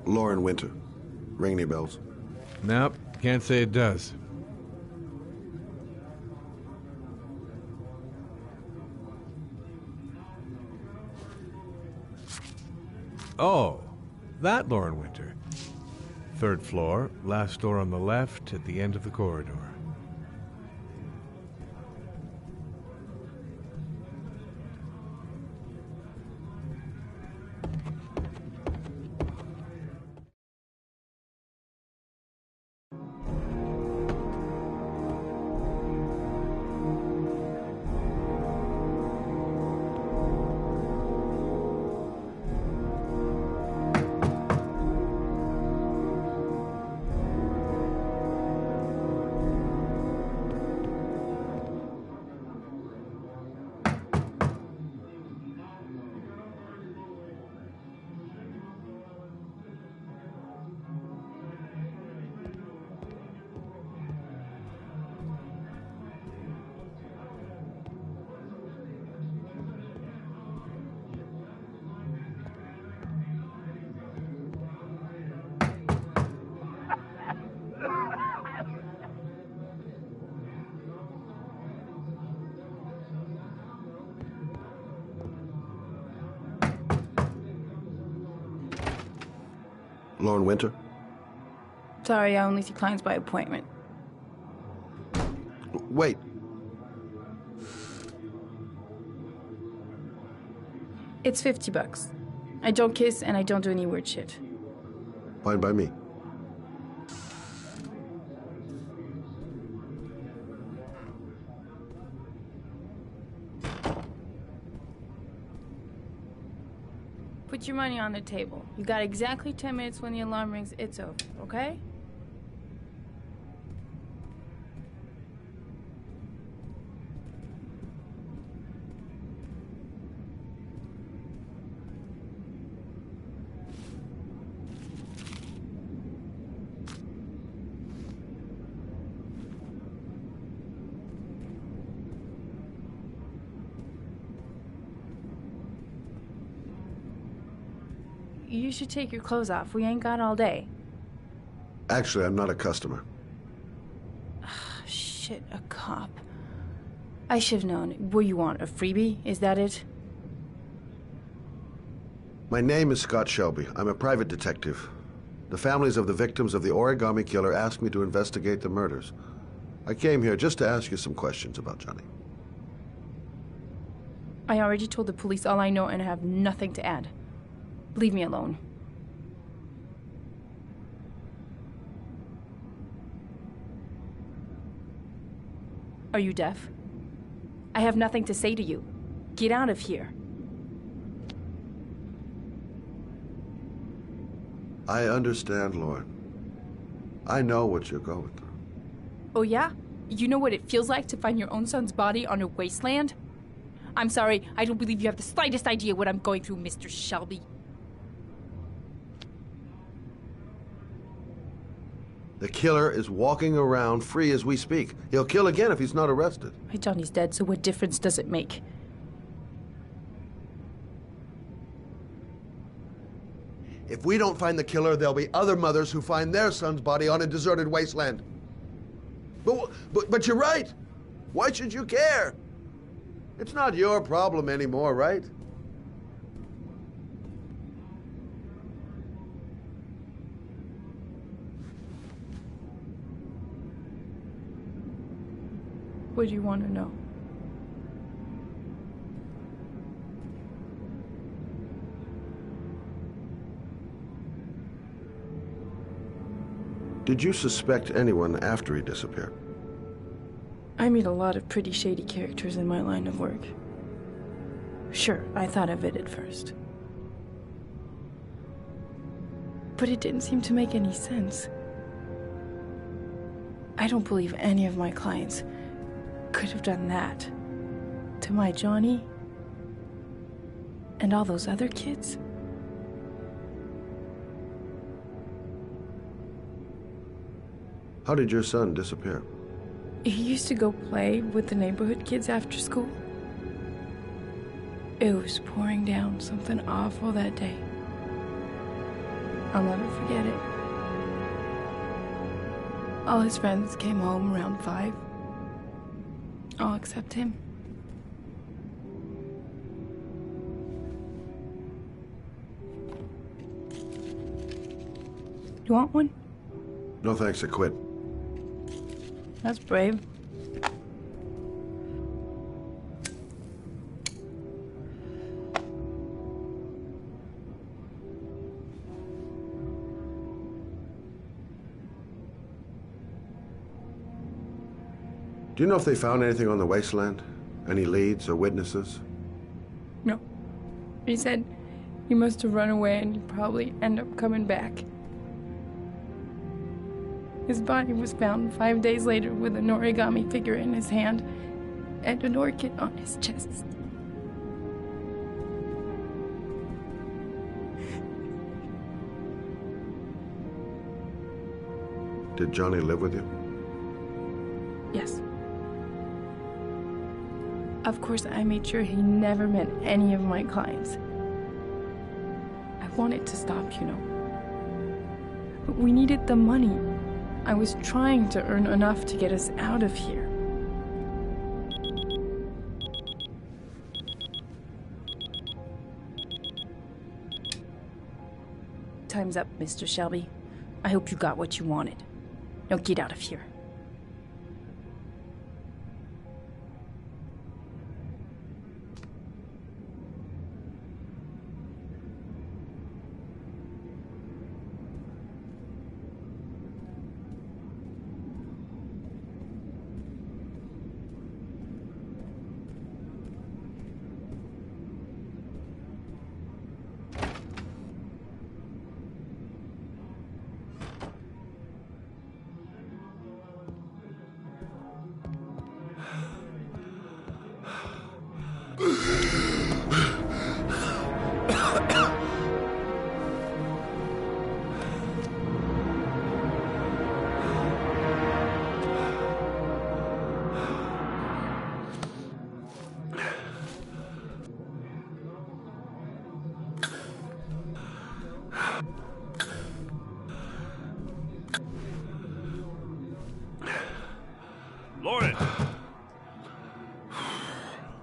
Lauren Winter. Ring any bells? Nope, can't say it does. Oh, that Lauren Winter. 3rd floor, last door on the left at the end of the corridor. Lauren Winter? Sorry, I only see clients by appointment. Wait. It's $50. I don't kiss and I don't do any weird shit. Fine by me. Put your money on the table. You got exactly 10 minutes. When the alarm rings, it's over, okay? You should take your clothes off. We ain't got all day. Actually, I'm not a customer. Shit, a cop. I should have known. What you want, a freebie? Is that it? My name is Scott Shelby. I'm a private detective. The families of the victims of the origami killer asked me to investigate the murders. I came here just to ask you some questions about Johnny. I already told the police all I know and I have nothing to add. Leave me alone. Are you deaf? I have nothing to say to you. Get out of here. I understand, Lauren. I know what you're going through. Oh yeah? You know what it feels like to find your own son's body on a wasteland? I'm sorry, I don't believe you have the slightest idea what I'm going through, Mr. Shelby. The killer is walking around free as we speak. He'll kill again if he's not arrested. My Johnny's dead, so what difference does it make? If we don't find the killer, there'll be other mothers who find their son's body on a deserted wasteland. But you're right. Why should you care? It's not your problem anymore, right? What do you want to know? Did you suspect anyone after he disappeared? I meet a lot of pretty shady characters in my line of work. Sure, I thought of it at first. But it didn't seem to make any sense. I don't believe any of my clients could have done that to my Johnny and all those other kids. How did your son disappear? He used to go play with the neighborhood kids after school. It was pouring down something awful that day. I'll never forget it. All his friends came home around 5. All except him. You want one? No thanks, I quit. That's brave. Do you know if they found anything on the wasteland? Any leads or witnesses? No. He said he must have run away and he'd probably end up coming back. His body was found 5 days later with an origami figure in his hand and an orchid on his chest. Did Johnny live with you? Yes. Of course, I made sure he never met any of my clients. I wanted to stop, you know. But we needed the money. I was trying to earn enough to get us out of here. Time's up, Mr. Shelby. I hope you got what you wanted. Now get out of here. Lauren!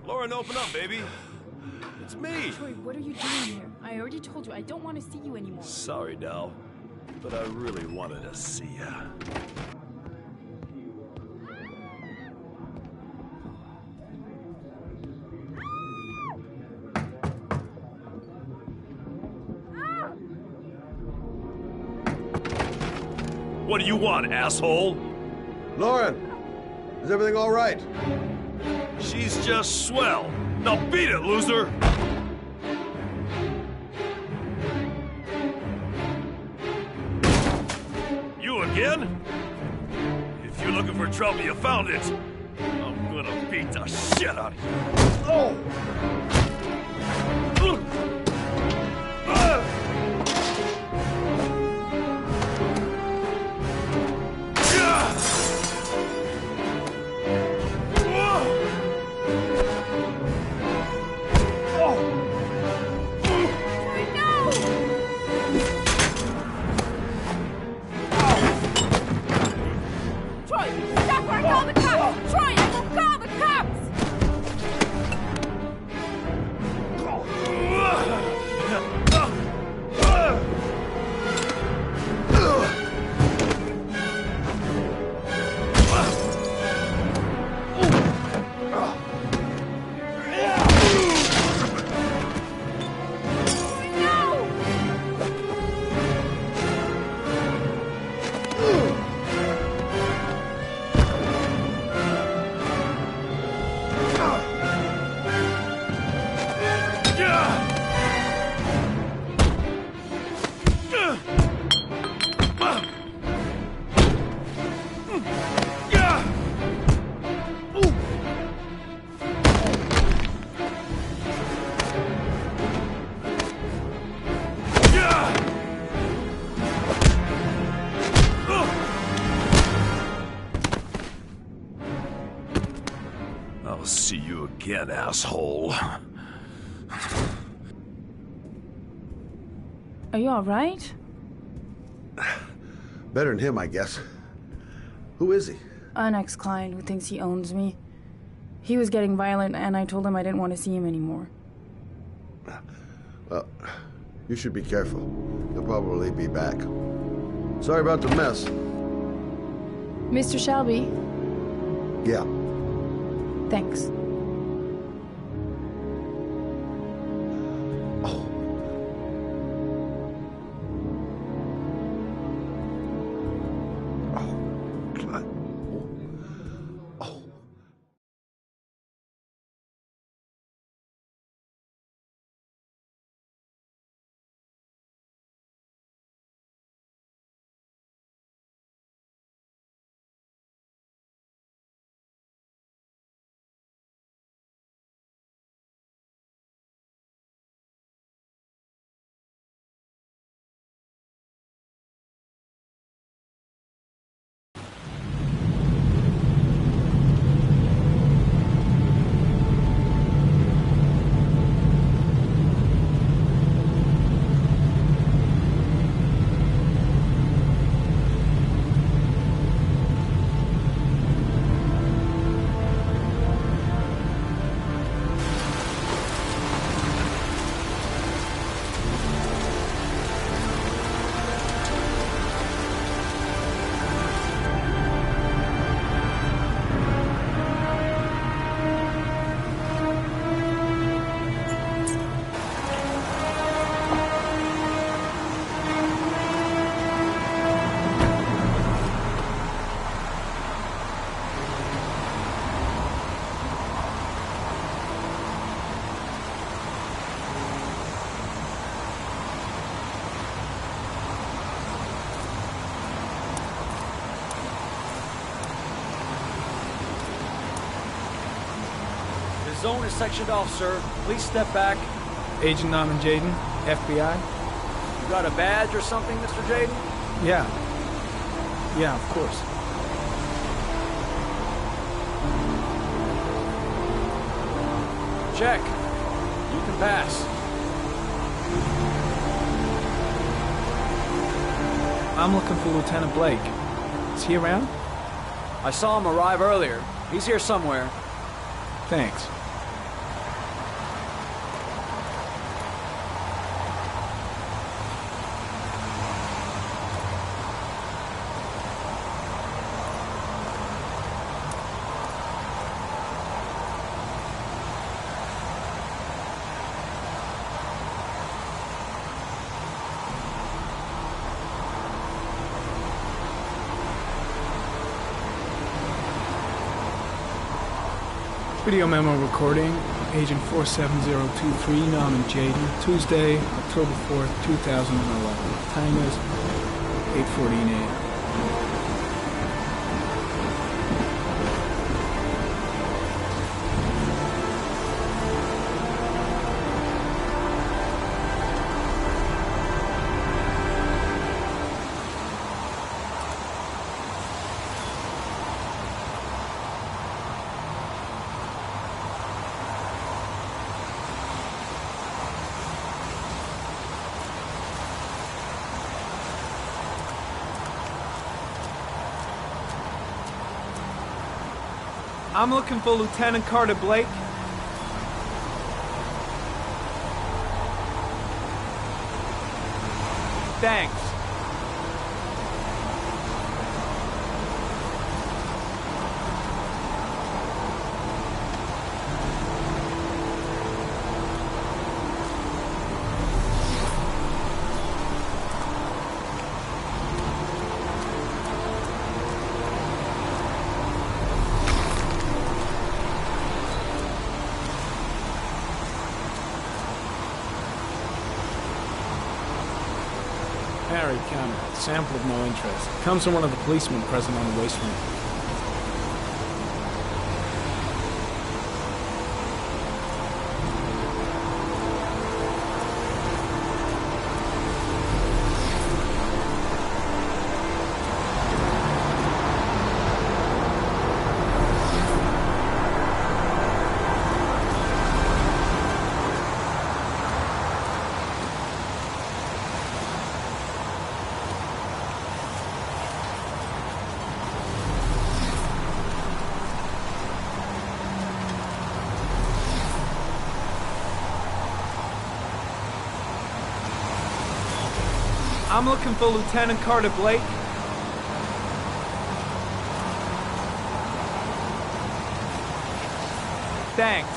Lauren, open up, baby. It's me. Troy, what are you doing here? I already told you I don't want to see you anymore. Sorry, Dal, but I really wanted to see ya. What do you want, asshole? Lauren, is everything all right? She's just swell. Now beat it, loser! You again? If you're looking for trouble, you found it. I'm gonna beat the shit out of you. Oh! I'll see you again, asshole. Are you all right? Better than him, I guess. Who is he? An ex-client who thinks he owns me. He was getting violent, and I told him I didn't want to see him anymore. Well, you should be careful. He'll probably be back. Sorry about the mess. Mr. Shelby, Yeah. thanks. Oh. Oh, God. Oh. The zone is sectioned off, sir. Please step back. Agent Norman Jaden, FBI? You got a badge or something, Mr. Jaden? Yeah. Yeah, of course. Check. You can pass. I'm looking for Lieutenant Blake. Is he around? I saw him arrive earlier. He's here somewhere. Thanks. Video memo recording, Agent 47023, Norman Jaden, Tuesday, October 4th, 2011. Time is 8:14 a.m. I'm looking for Lieutenant Carter Blake. Thanks. Harry camera, sample of no interest. Comes from one of the policemen present on the waste room. I'm looking for Lieutenant Carter Blake. Thanks.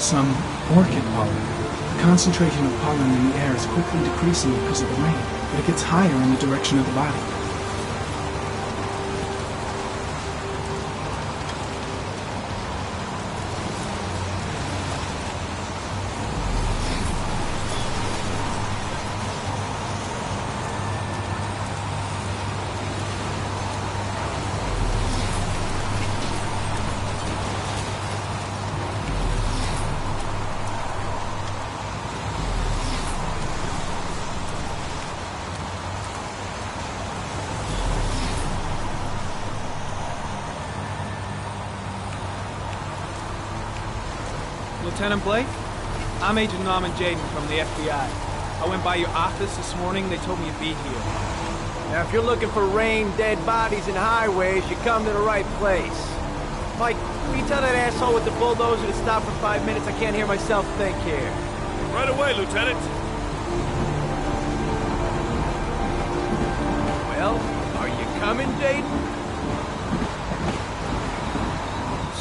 Some orchid pollen. The concentration of pollen in the air is quickly decreasing because of the rain, but it gets higher in the direction of the body. Lieutenant Blake? I'm Agent Norman Jaden from the FBI. I went by your office this morning. They told me you'd be here. Now, if you're looking for rain, dead bodies, and highways, you come to the right place. Mike, will you tell that asshole with the bulldozer to stop for 5 minutes? I can't hear myself think here. Right away, Lieutenant. Well, are you coming, Jaden?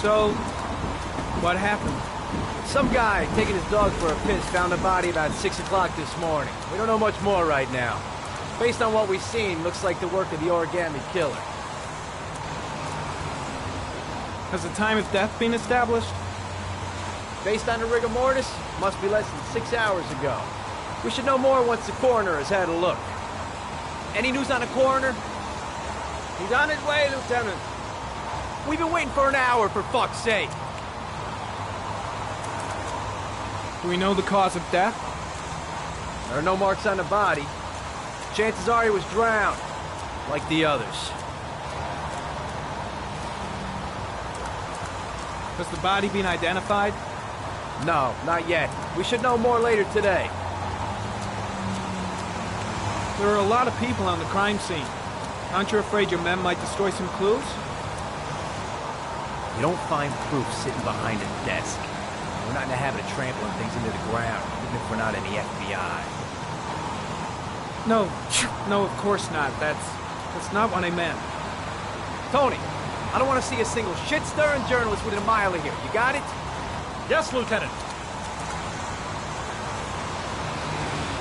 So, what happened? Some guy taking his dog for a piss found a body about 6 o'clock this morning. We don't know much more right now. Based on what we've seen, looks like the work of the origami killer. Has the time of death been established? Based on the rigor mortis, must be less than 6 hours ago. We should know more once the coroner has had a look. Any news on the coroner? He's on his way, Lieutenant. We've been waiting for an hour, for fuck's sake. Do we know the cause of death? There are no marks on the body. Chances are he was drowned, like the others. Has the body been identified? No, not yet. We should know more later today. There are a lot of people on the crime scene. Aren't you afraid your men might destroy some clues? You don't find proof sitting behind a desk. We're not in the habit of trampling things into the ground, even if we're not in the FBI. No, of course not. That's not what I meant. Tony, I don't want to see a single shit-stirring journalist within a mile of here. You got it? Yes, Lieutenant.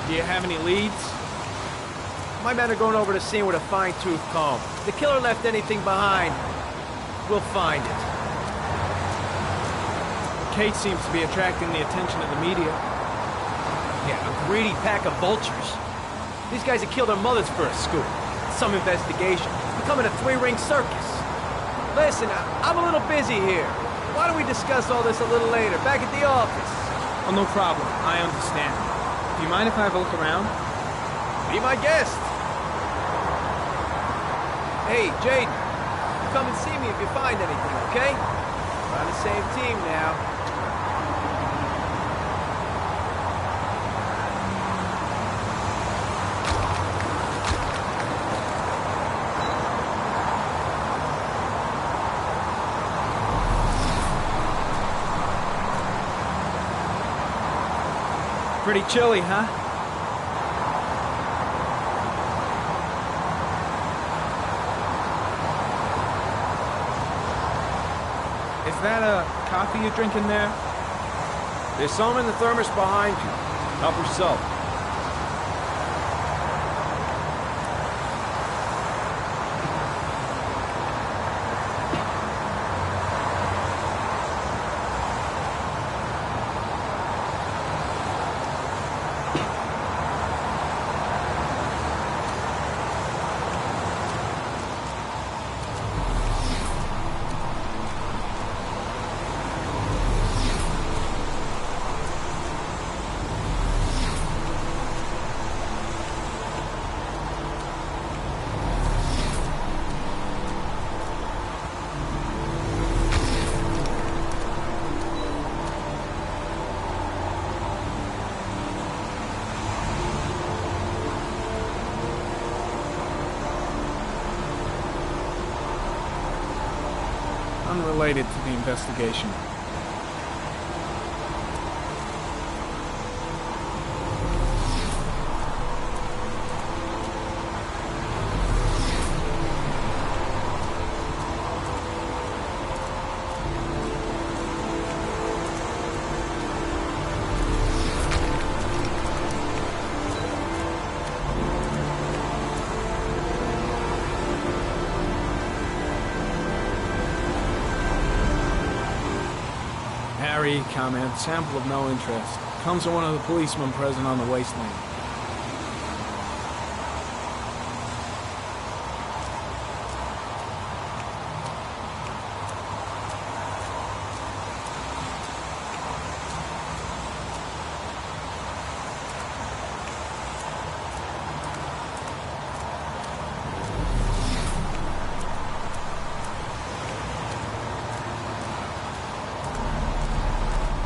Do you have any leads? My men are going over the scene with a fine-tooth comb. If the killer left anything behind, we'll find it. Kate seems to be attracting the attention of the media. Yeah, a greedy pack of vultures. These guys have killed their mothers for a scoop. Some investigation. It's becoming a three-ring circus. Listen, I'm a little busy here. Why don't we discuss all this a little later, back at the office? Oh, no problem. I understand. Do you mind if I have a look around? Be my guest. Hey, Jaden, come and see me if you find anything, okay? We're on the same team now. Pretty chilly, huh? Is that a coffee you're drinking there? There's some in the thermos behind you. Help yourself. unrelated to the investigation. Harry, comment, sample of no interest. Comes from one of the policemen present on the wasteland.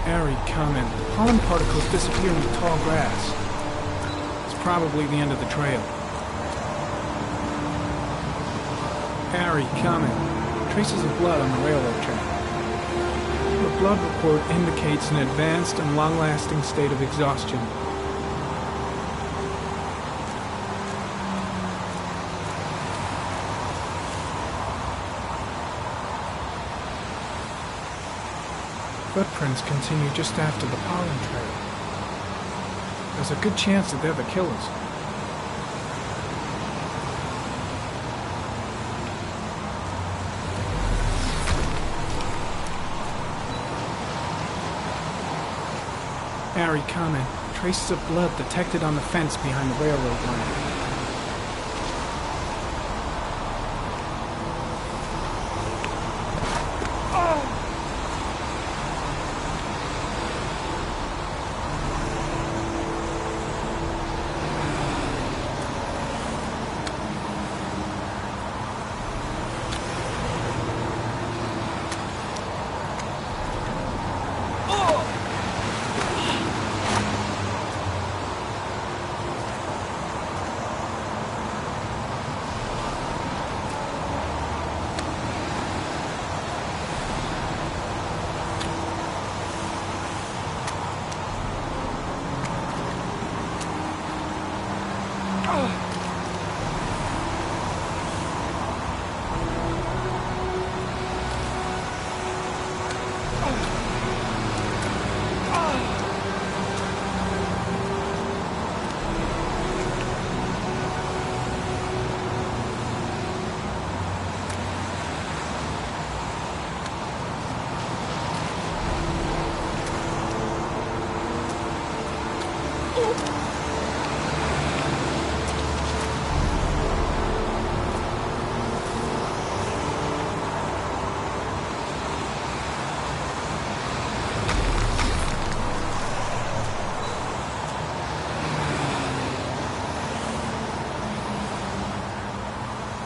Harry, comment. Pollen particles disappear in the tall grass. It's probably the end of the trail. Harry, comment. Traces of blood on the railroad track. The blood report indicates an advanced and long-lasting state of exhaustion. Footprints continue just after the pollen trail. There's a good chance that they're the killers. Harry, comment. Traces of blood detected on the fence behind the railroad line.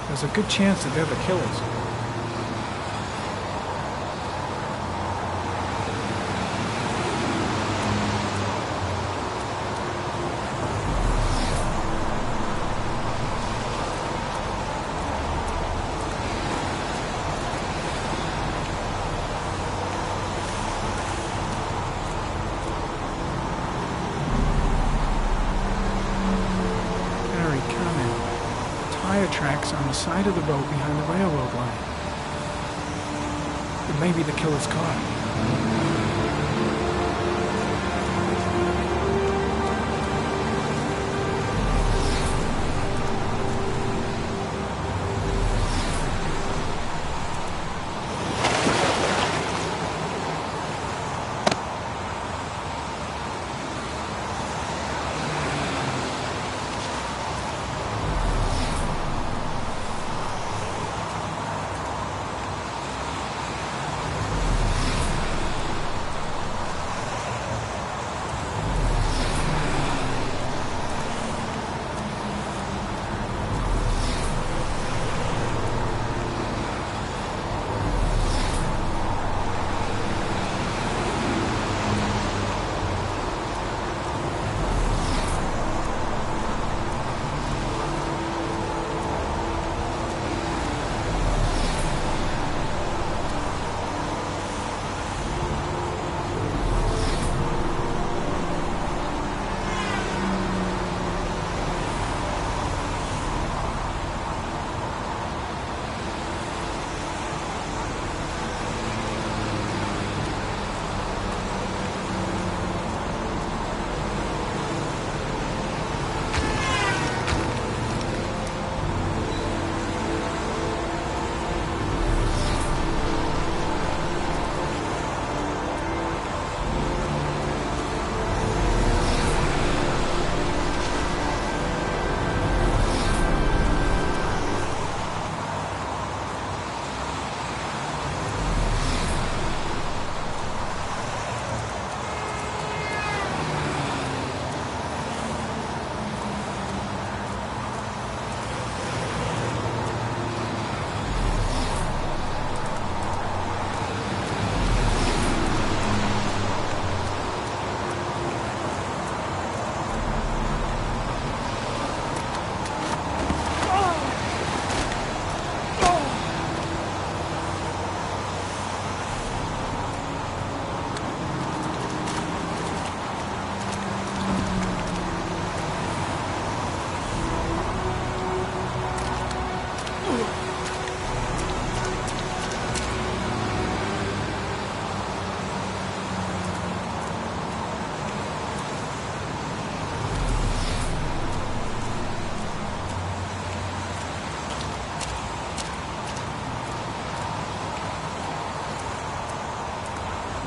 There's a good chance that they're the killers. Tracks on the side of the road behind the railroad line. It may be the killer's car.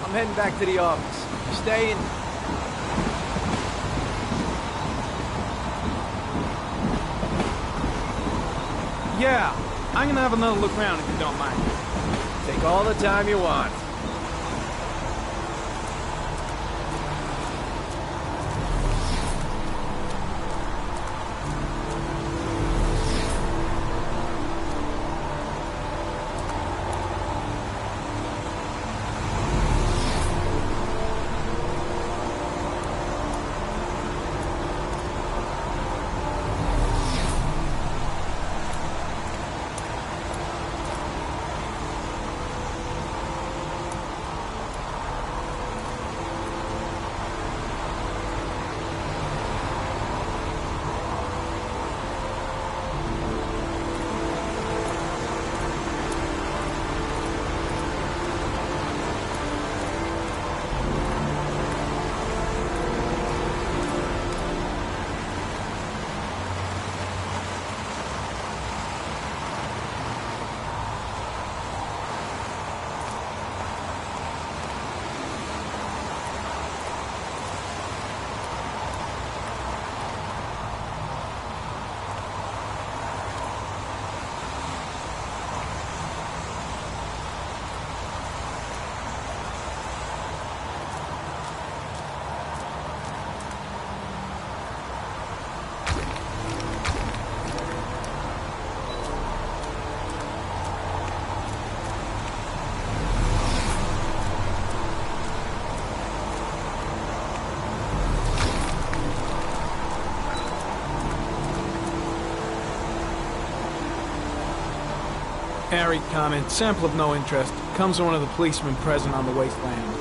I'm heading back to the office. You staying? Yeah, I'm gonna have another look around if you don't mind. Take all the time you want. Arid comment, sample of no interest. Comes from one of the policemen present on the wasteland.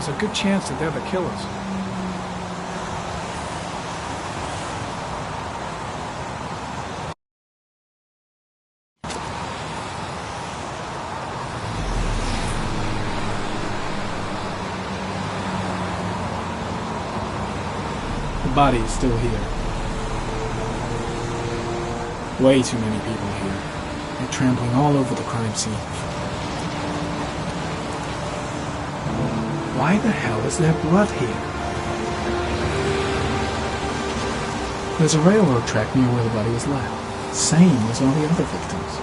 there's a good chance that they're the killers. The body is still here. Way too many people here. They're trampling all over the crime scene. Why the hell is there blood here? There's a railroad track near where the body was left. Same as all the other victims.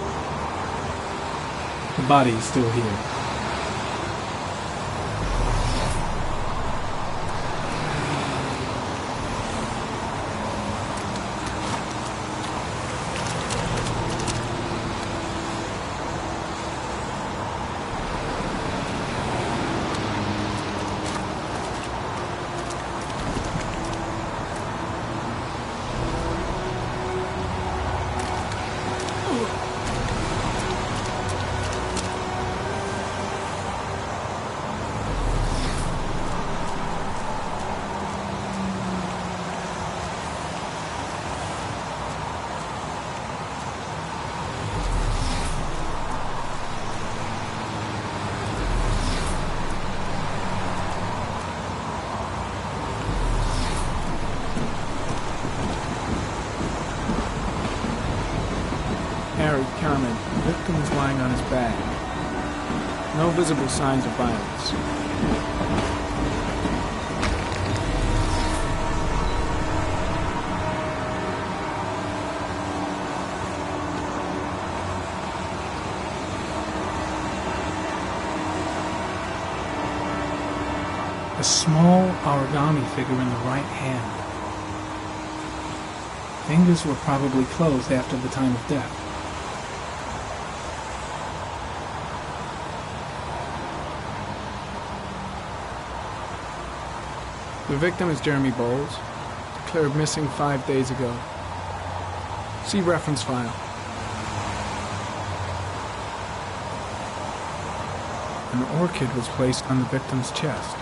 The body is still here. Carmen, the victim is lying on his back. No visible signs of violence. A small origami figure in the right hand. Fingers were probably closed after the time of death. The victim is Jeremy Bowles, declared missing 5 days ago. See reference file. An orchid was placed on the victim's chest.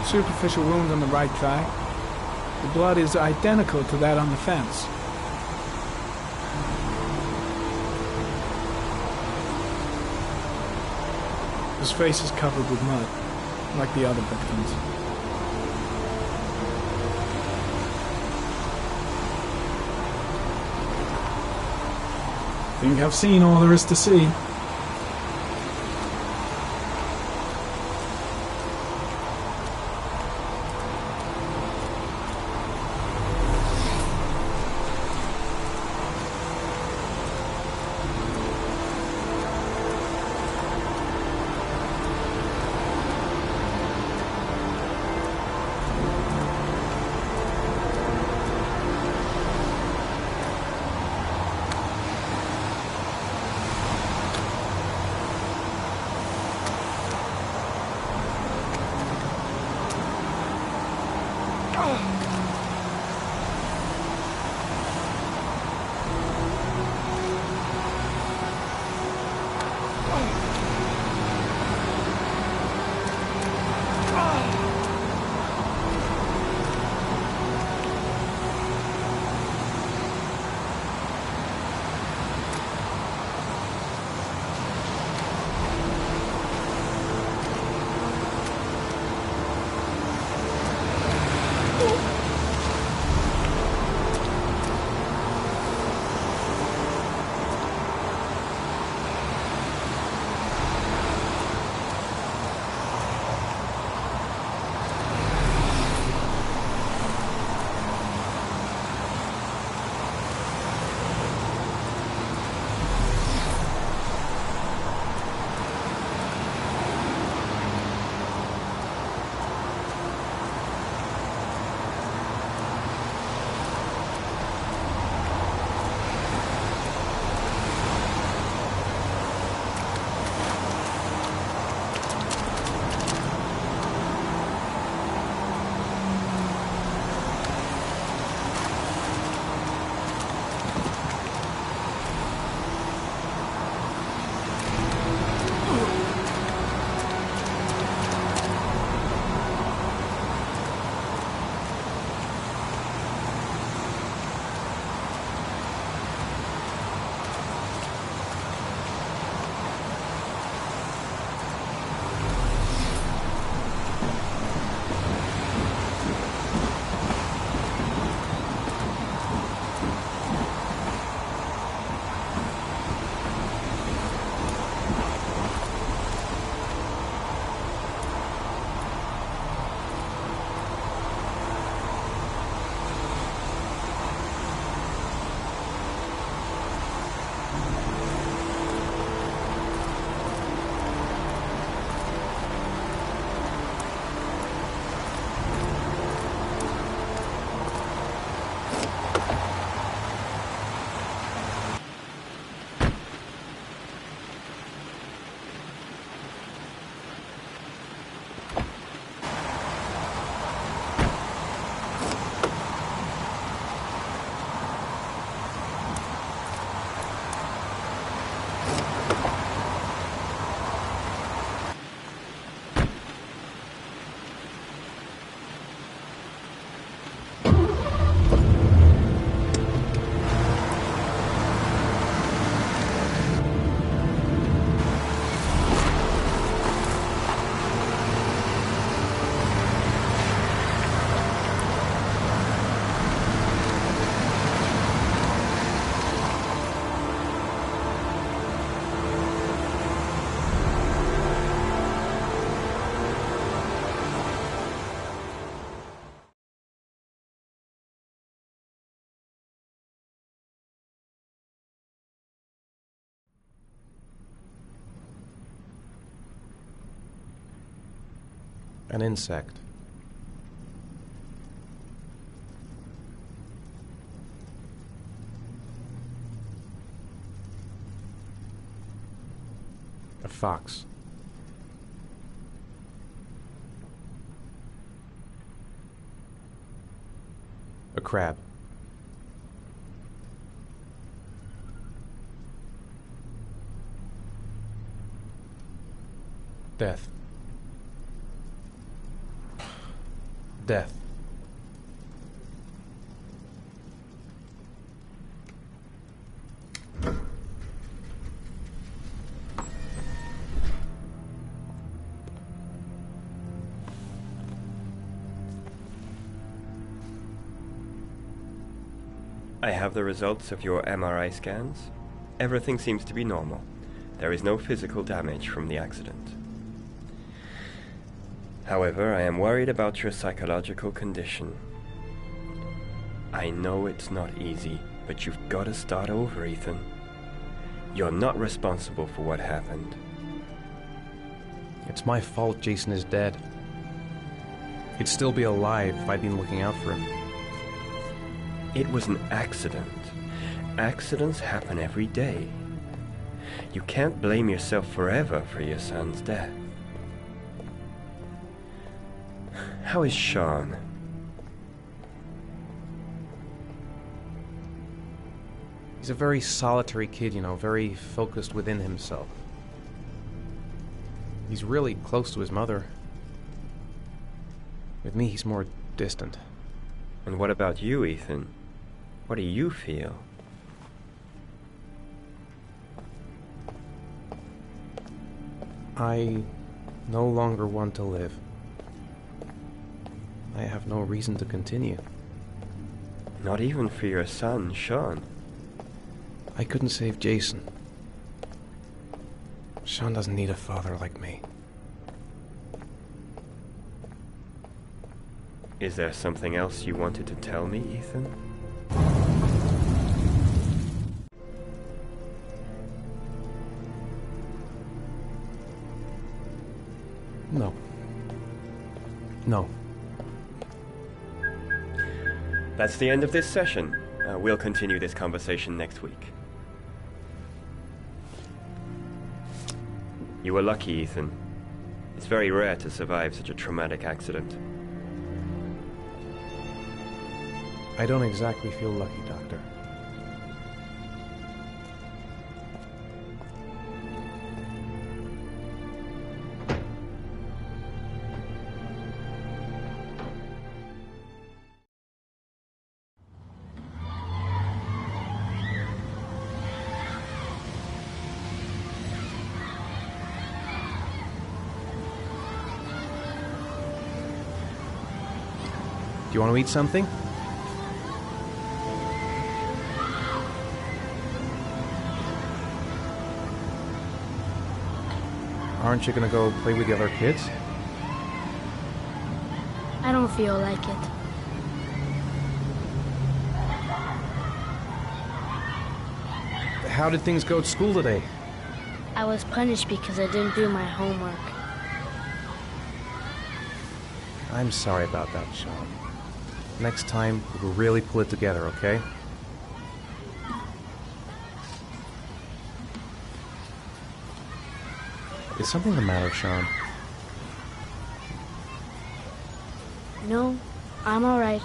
Superficial wound on the right thigh. The blood is identical to that on the fence. His face is covered with mud, like the other victims. Think I've seen all there is to see. An insect. A fox. A crab. Death. Death. I have the results of your MRI scans. Everything seems to be normal. There is no physical damage from the accident. However, I am worried about your psychological condition. I know it's not easy, but you've got to start over, Ethan. You're not responsible for what happened. It's my fault Jason is dead. He'd still be alive if I'd been looking out for him. It was an accident. Accidents happen every day. You can't blame yourself forever for your son's death. How is Sean? He's a very solitary kid, you know, very focused within himself. He's really close to his mother. With me, he's more distant. And what about you, Ethan? What do you feel? I no longer want to live. I have no reason to continue. Not even for your son, Sean. I couldn't save Jason. Sean doesn't need a father like me. Is there something else you wanted to tell me, Ethan? No. No. That's the end of this session. We'll continue this conversation next week. You were lucky, Ethan. It's very rare to survive such a traumatic accident. I don't exactly feel lucky, Doctor. Do you want to eat something? Aren't you gonna go play with the other kids? I don't feel like it. How did things go at school today? I was punished because I didn't do my homework. I'm sorry about that, Sean. Next time, we'll really pull it together, okay? Is something the matter, Sean? No, I'm all right.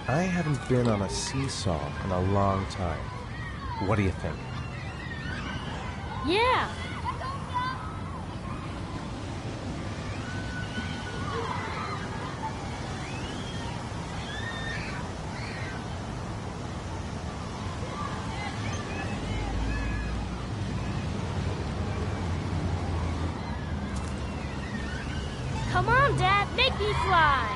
I haven't been on a seesaw in a long time. What do you think? Yeah! Come on, Dad, make me fly!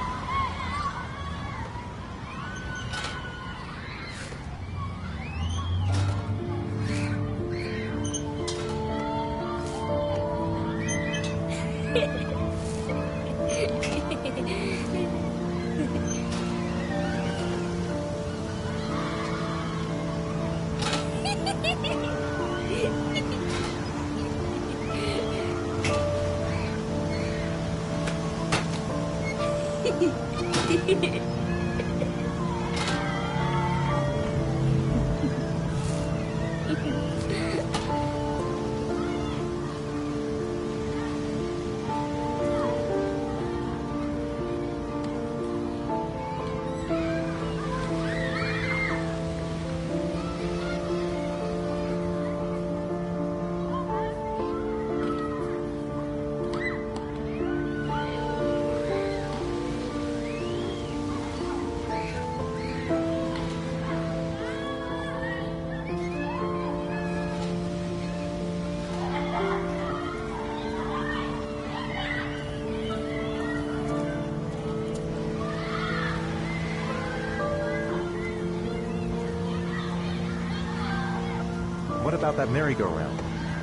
What about that merry-go-round?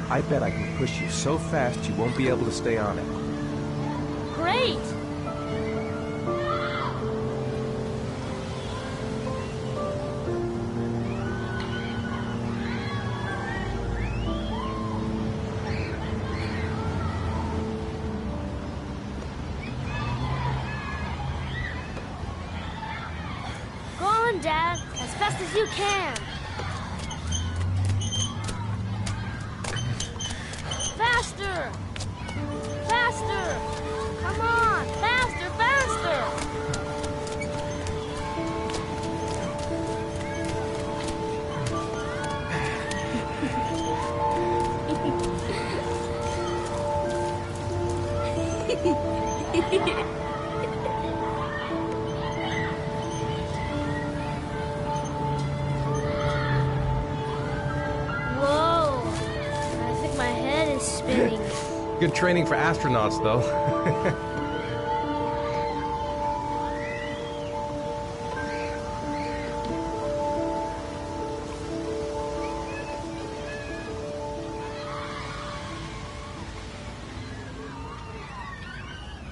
I bet I can push you so fast you won't be able to stay on it. Great! Go on, Dad, as fast as you can. Faster! Faster! Come on! Faster, faster! Whoa! I think my head is spinning. Good training for astronauts, though.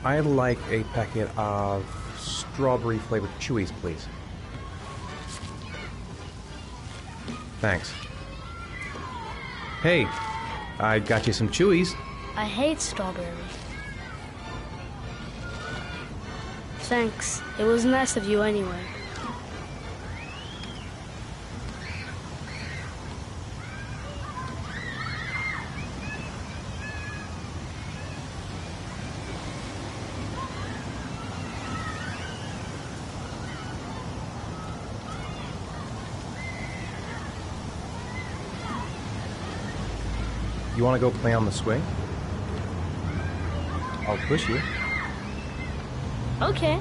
I'd like a packet of strawberry-flavored Chewies, please. Thanks. Hey, I got you some Chewies. I hate strawberry. Thanks. It was nice of you anyway. You want to go play on the swing? I'll push you. Okay.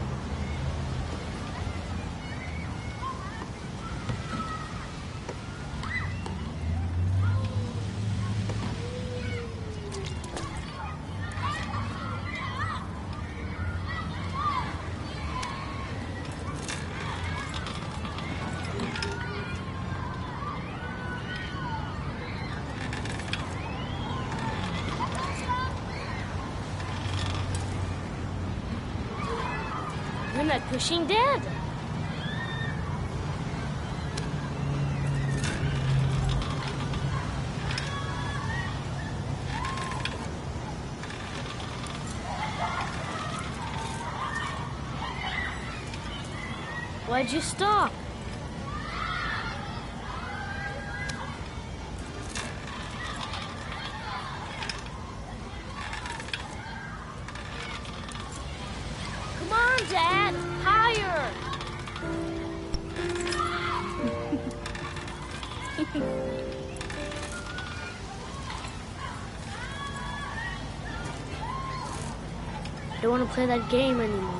You're not pushing Dad. Why'd you stop? Come on, Dad! Higher! I don't want to play that game anymore.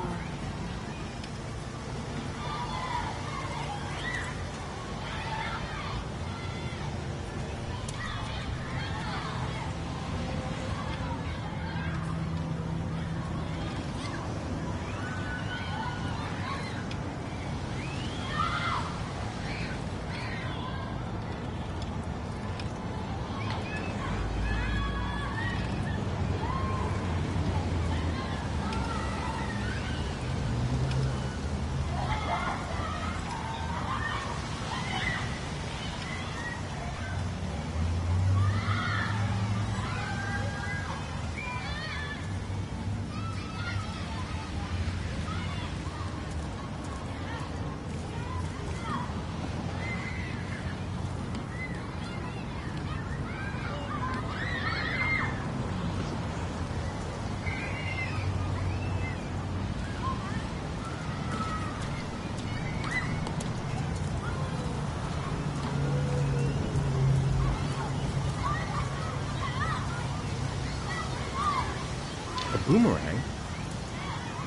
boomerang?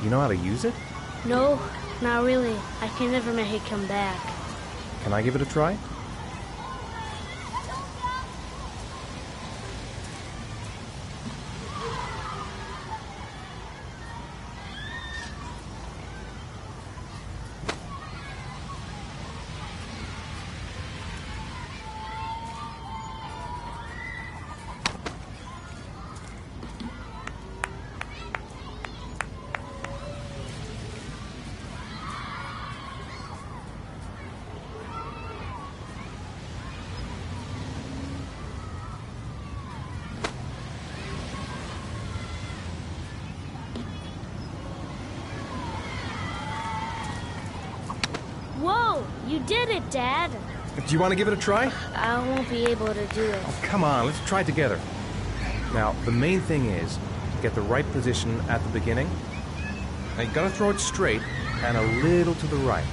You know how to use it? No, not really. I can never make it come back. Can I give it a try? Whoa! You did it, Dad! Do you want to give it a try? I won't be able to do it. Oh, come on, let's try it together. Now, the main thing is to get the right position at the beginning. Now, you gotta throw it straight and a little to the right.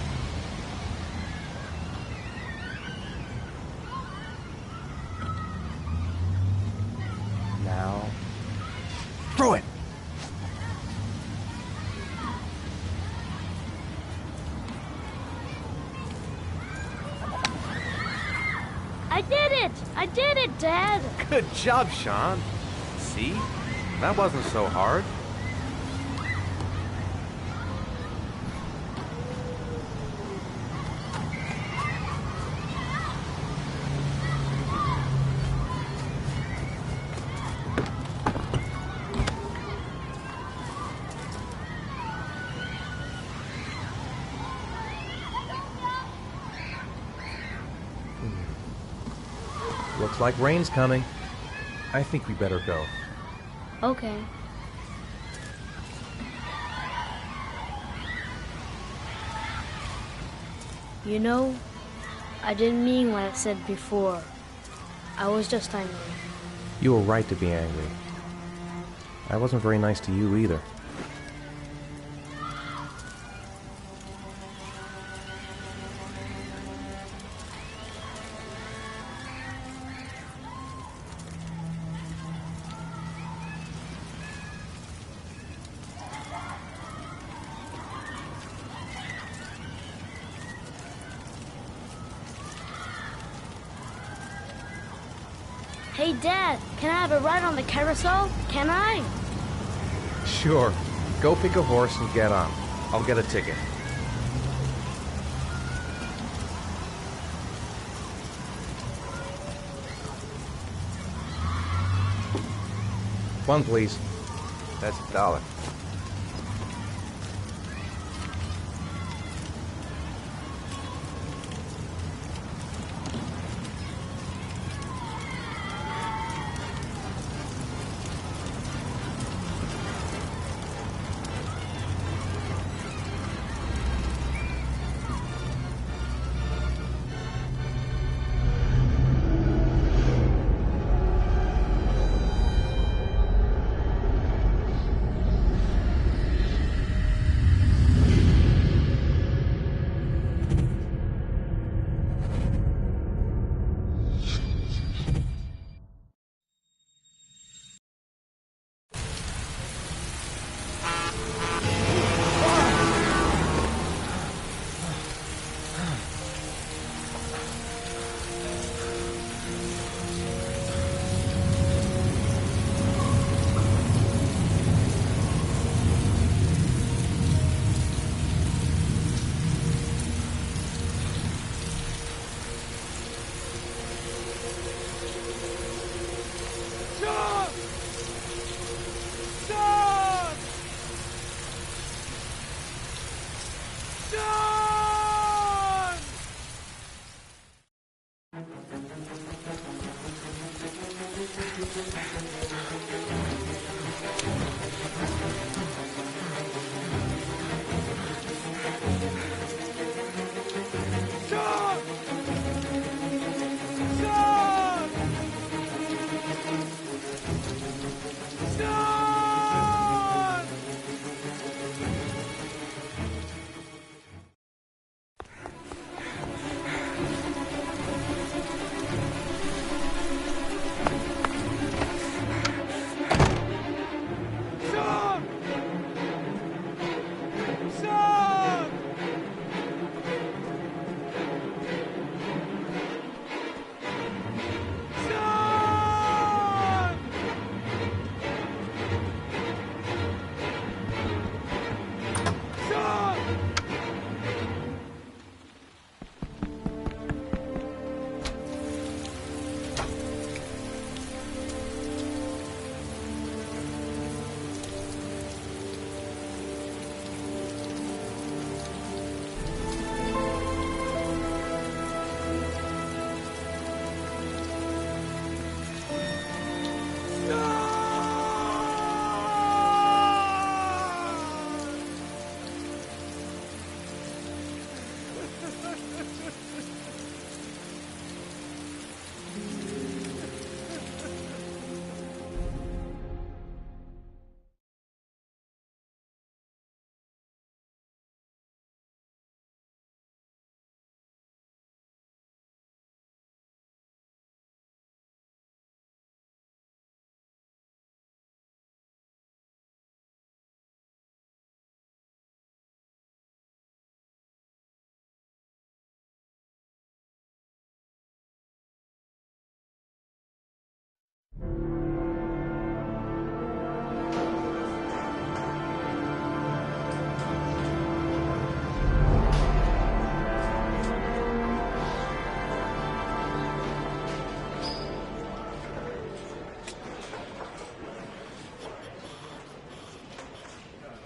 Now, throw it! I did it! I did it, Dad! Good job, Sean. See? That wasn't so hard. Looks like rain's coming. I think we better go. Okay. You know, I didn't mean what I said before. I was just angry. You were right to be angry. I wasn't very nice to you either. Hey, Dad, can I have a ride on the carousel? Can I? Sure. Go pick a horse and get on. I'll get a ticket. One, please. That's $1.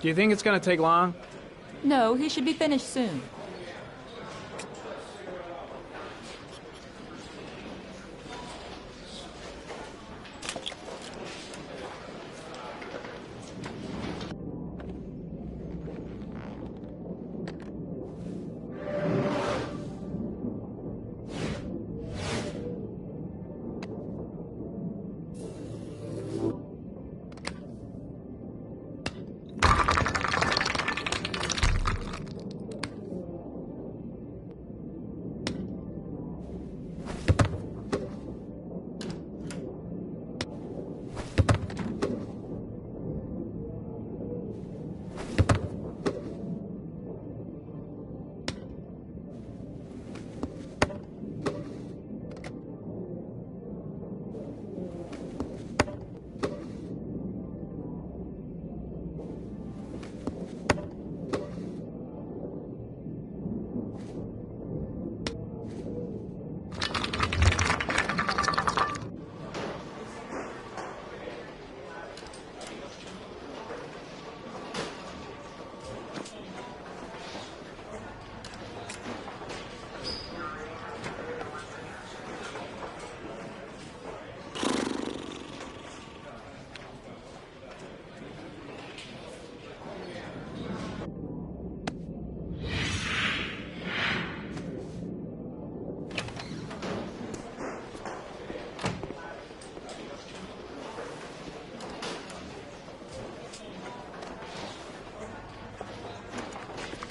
Do you think it's gonna take long? No, he should be finished soon.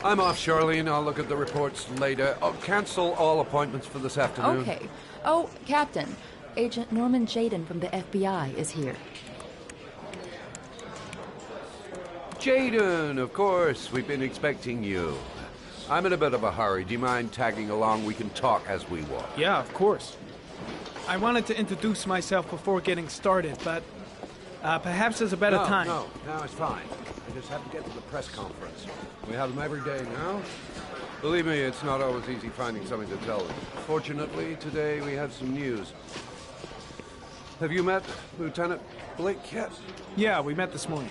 I'm off, Charlene. I'll look at the reports later. I'll cancel all appointments for this afternoon. Okay. Oh, Captain. Agent Norman Jaden from the FBI is here. Jaden, of course. We've been expecting you. I'm in a bit of a hurry. Do you mind tagging along? We can talk as we walk. Yeah, of course. I wanted to introduce myself before getting started, but perhaps there's a better time. No, it's fine. I just have to get to the press conference. We have them every day now. Believe me, it's not always easy finding something to tell them. Fortunately, today we have some news. Have you met Lieutenant Blake yet? Yeah, we met this morning.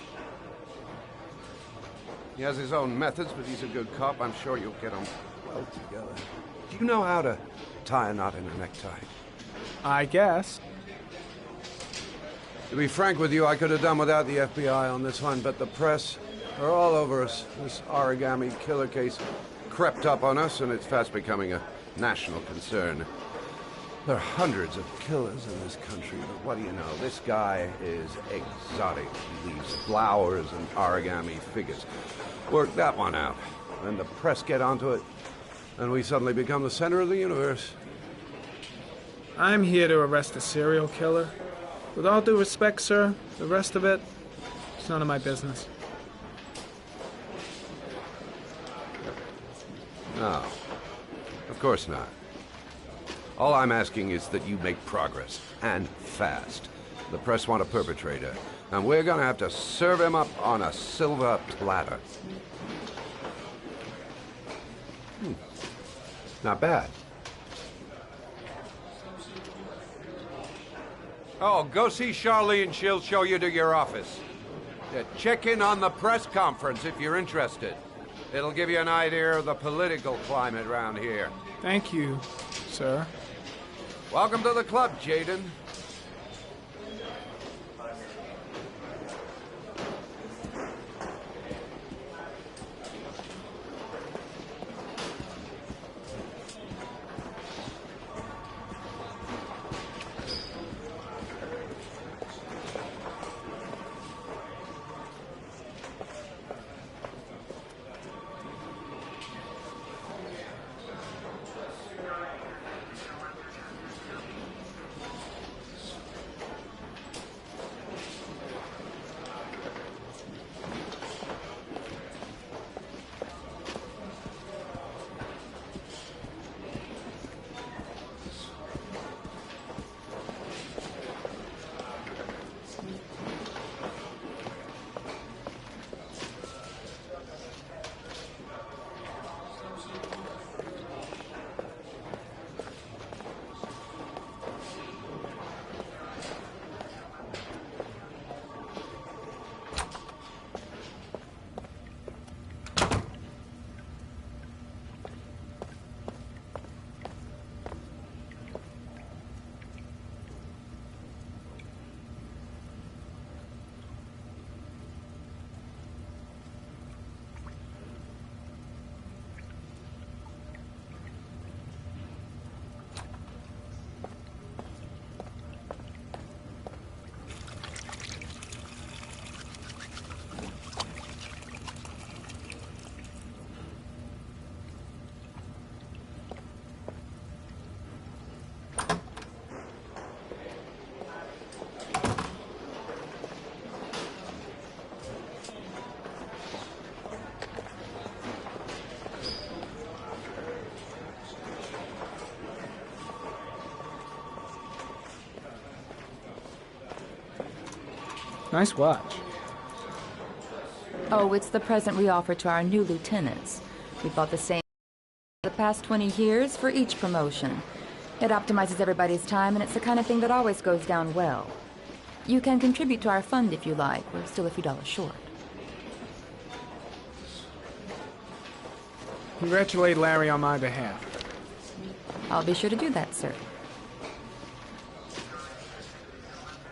He has his own methods, but he's a good cop. I'm sure you'll get on well together. Do you know how to tie a knot in a necktie? I guess. To be frank with you, I could have done without the FBI on this one, but the press are all over us. This origami killer case crept up on us, and it's fast becoming a national concern. There are hundreds of killers in this country, but what do you know? This guy is exotic. He leaves flowers and origami figures. Work that one out. Then the press get onto it, and we suddenly become the center of the universe. I'm here to arrest a serial killer. With all due respect, sir, the rest of it, it's none of my business. No, of course not. All I'm asking is that you make progress, and fast. The press want a perpetrator, and we're gonna have to serve him up on a silver platter. Not bad. Oh, go see Charlene. She'll show you to your office. Check in on the press conference if you're interested. It'll give you an idea of the political climate around here. Thank you, sir. Welcome to the club, Jaden. Nice watch. Oh, it's the present we offer to our new lieutenants. We bought the same the past 20 years for each promotion. It optimizes everybody's time, and it's the kind of thing that always goes down well. You can contribute to our fund if you like. We're still a few dollars short. Congratulate Larry on my behalf. I'll be sure to do that, sir.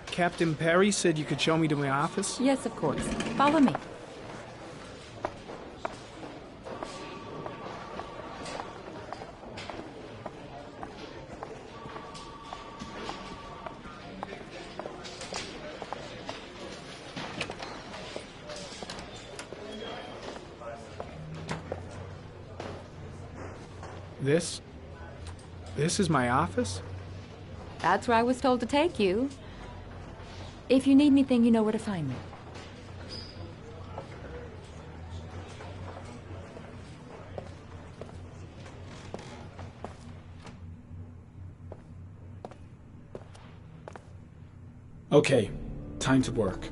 Captain Perry said you could show me to my office? Yes, of course. Follow me. This is my office? That's where I was told to take you. If you need anything, you know where to find me. Okay, time to work.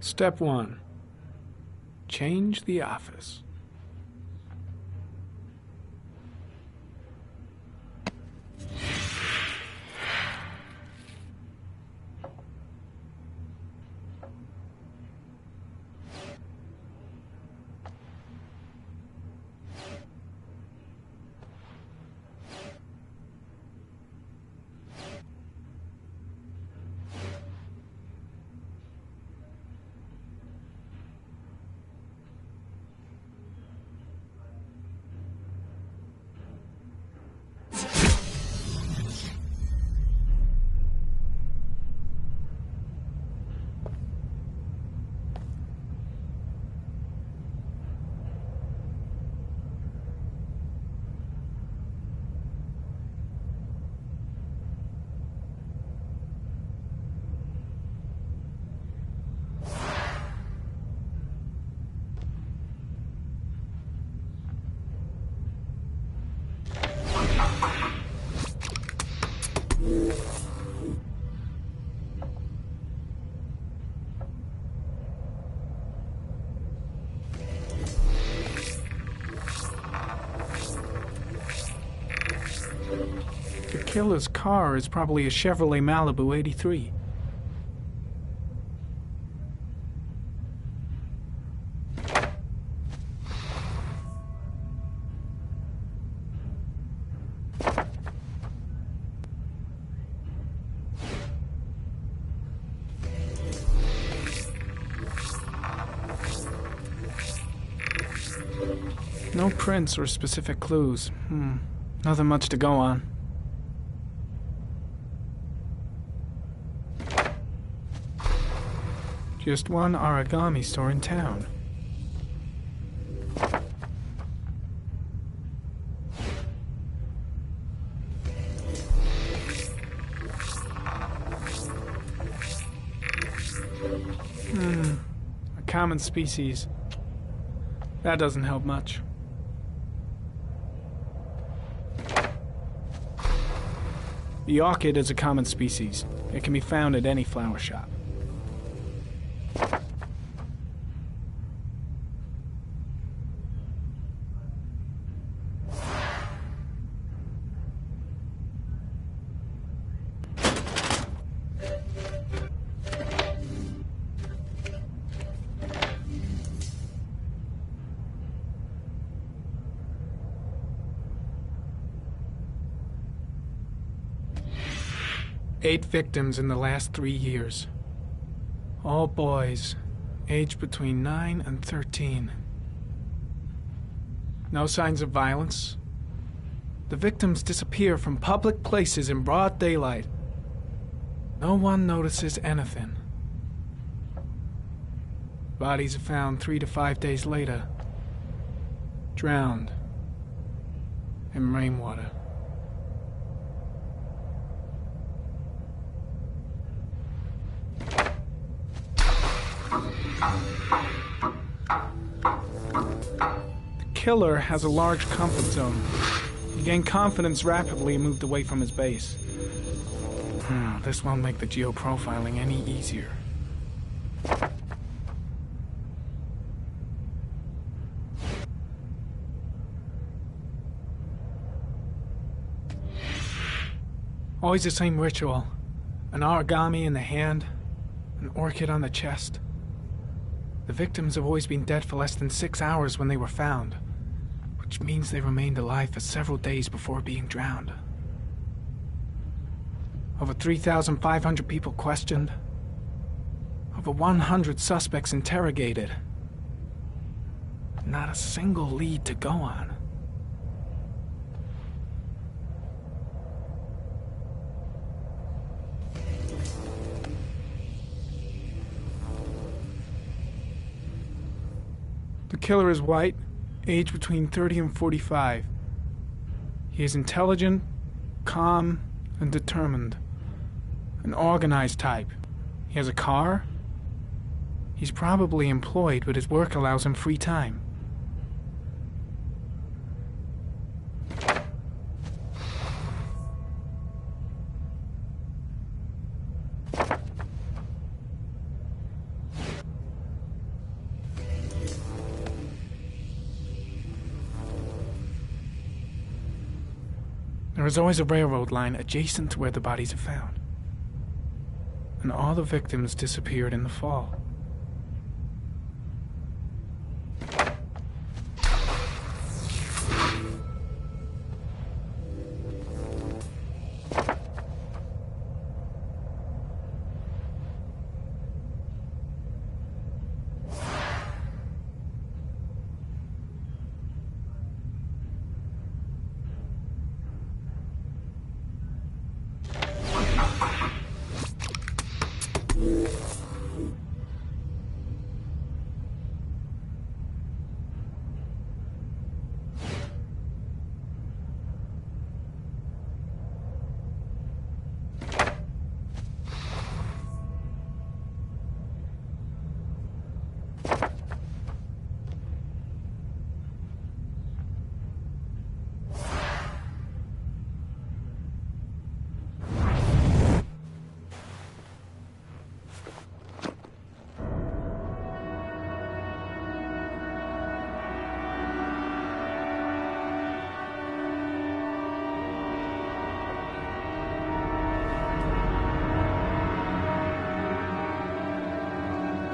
Step 1. Change the office. The killer's car is probably a Chevrolet Malibu 83. No prints or specific clues. Nothing much to go on. Just one origami store in town. A common species. That doesn't help much. The orchid is a common species. It can be found at any flower shop. 8 victims in the last 3 years. All boys, aged between 9 and 13. No signs of violence. The victims disappear from public places in broad daylight. No one notices anything. Bodies are found 3 to 5 days later, drowned in rainwater. The killer has a large comfort zone. He gained confidence rapidly and moved away from his base. This won't make the geoprofiling any easier. Always the same ritual. An origami in the hand, an orchid on the chest. The victims have always been dead for less than 6 hours when they were found, which means they remained alive for several days before being drowned. Over 3,500 people questioned. Over 100 suspects interrogated. Not a single lead to go on. The killer is white, aged between 30 and 45. He is intelligent, calm, and determined. An organized type. He has a car. He's probably employed, but his work allows him free time. There is always a railroad line adjacent to where the bodies are found. And all the victims disappeared in the fall.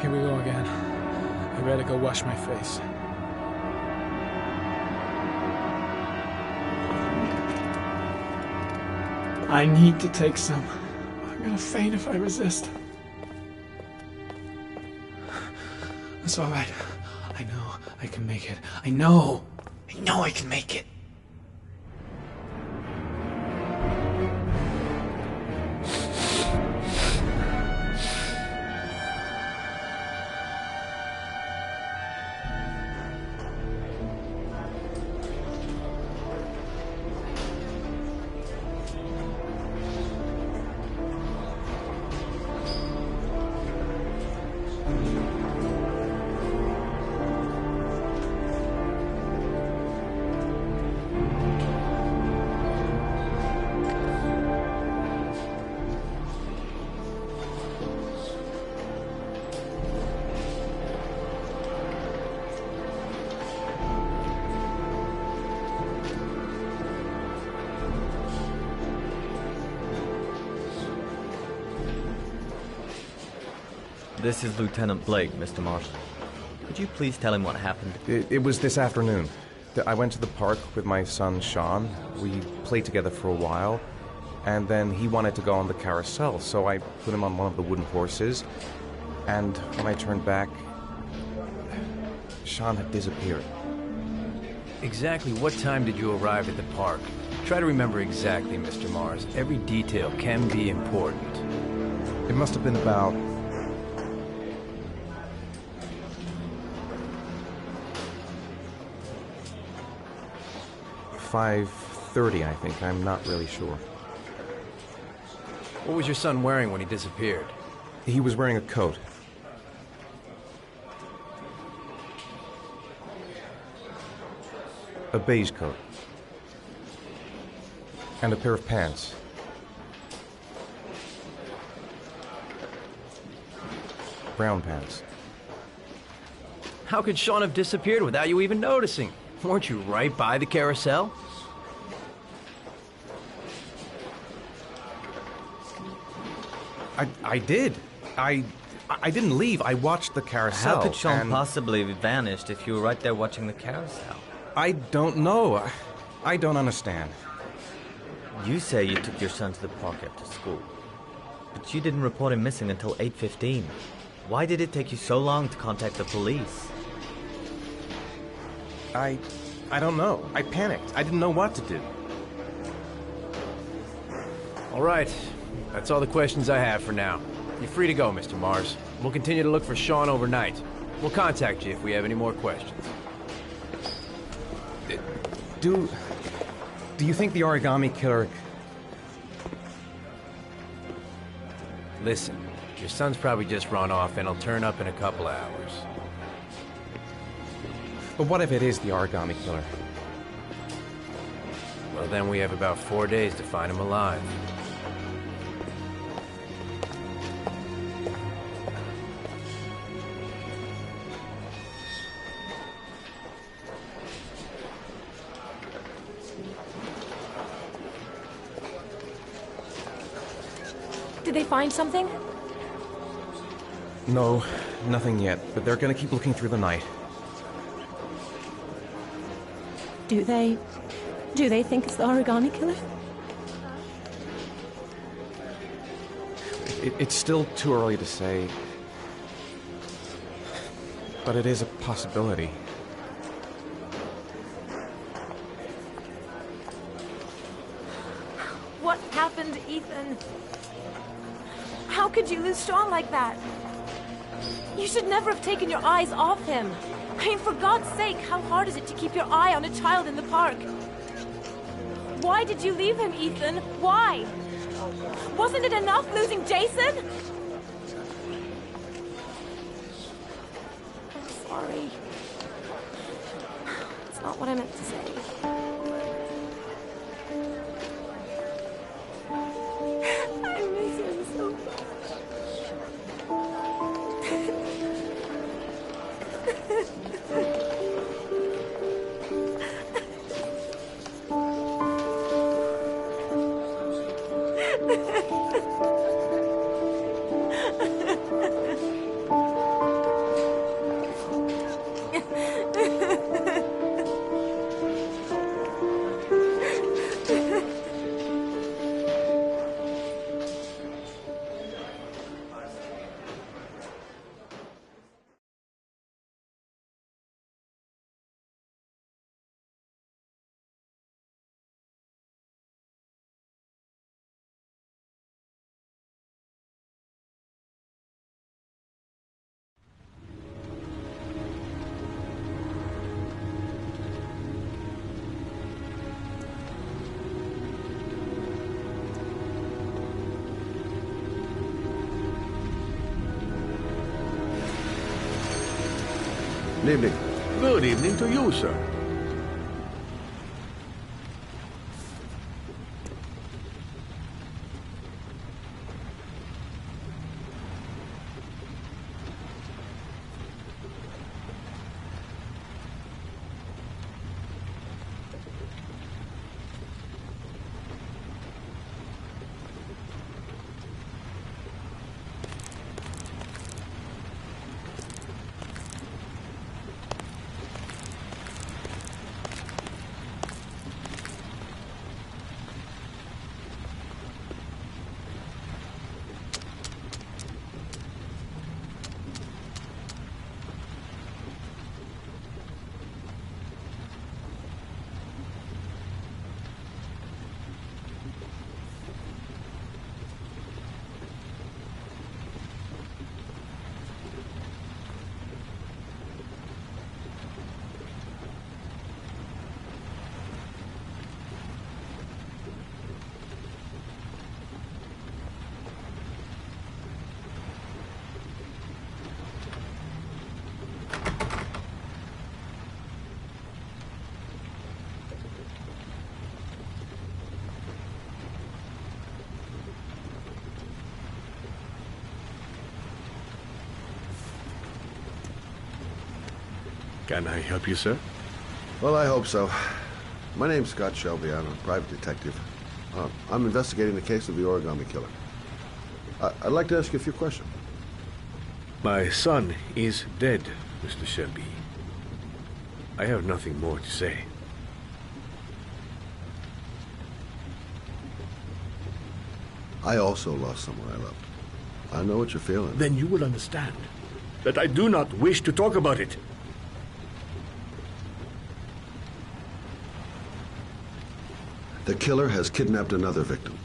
Here we go again. I better go wash my face. I need to take some. I'm gonna faint if I resist. It's all right. I know I can make it. I know I can make it. This is Lieutenant Blake, Mr. Marshall. Could you please tell him what happened? It was this afternoon. I went to the park with my son, Sean. We played together for a while, And then he wanted to go on the carousel, so I put him on one of the wooden horses. And when I turned back, Sean had disappeared. Exactly what time did you arrive at the park? Try to remember exactly, Mr. Mars. Every detail can be important. It must have been about... 5:30, I think. I'm not really sure. What was your son wearing when he disappeared? He was wearing a coat. A beige coat. And a pair of pants. Brown pants. How could Sean have disappeared without you even noticing? Weren't you right by the carousel? I did. I didn't leave. I watched the carousel. How could Sean possibly have vanished if you were right there watching the carousel? I don't know. I don't understand. You say you took your son to the park after school, but you didn't report him missing until 8:15. Why did it take you so long to contact the police? I don't know. I panicked. I didn't know what to do. All right. That's all the questions I have for now. You're free to go, Mr. Mars. We'll continue to look for Sean overnight. We'll contact you if we have any more questions. Do you think the origami killer... Listen, your son's probably just run off and he'll turn up in a couple hours. But what if it is the origami killer? Well, then we have about 4 days to find him alive. Did they find something? No, nothing yet, but they're gonna keep looking through the night. Do they think it's the origami killer? It's still too early to say, but it is a possibility. What happened, Ethan? How could you lose Sean like that? You should never have taken your eyes off him. I mean, for God's sake, how hard is it to keep your eye on a child in the park? Why did you leave him, Ethan? Why? Wasn't it enough losing Jason? I'm sorry. It's not what I meant to say. I miss him so much. Good evening. Good evening to you, sir. Can I help you, sir? Well, I hope so. My name's Scott Shelby. I'm a private detective. I'm investigating the case of the origami killer. I'd like to ask you a few questions. My son is dead, Mr. Shelby. I have nothing more to say. I also lost someone I loved. I know what you're feeling. Then you will understand that I do not wish to talk about it. The killer has kidnapped another victim.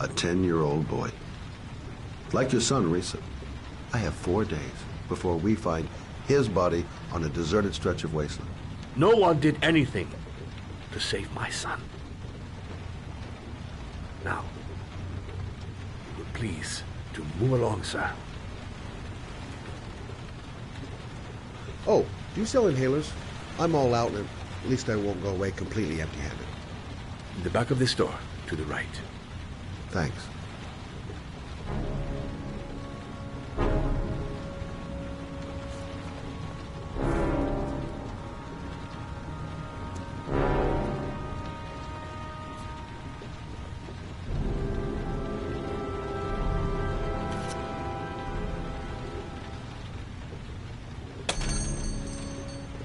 A 10-year-old boy. Like your son, Risa. I have 4 days before we find his body on a deserted stretch of wasteland. No one did anything to save my son. Now, please, to move along, sir. Oh, do you sell inhalers? I'm all out, and at least I won't go away completely empty-handed. In the back of the store, to the right. Thanks.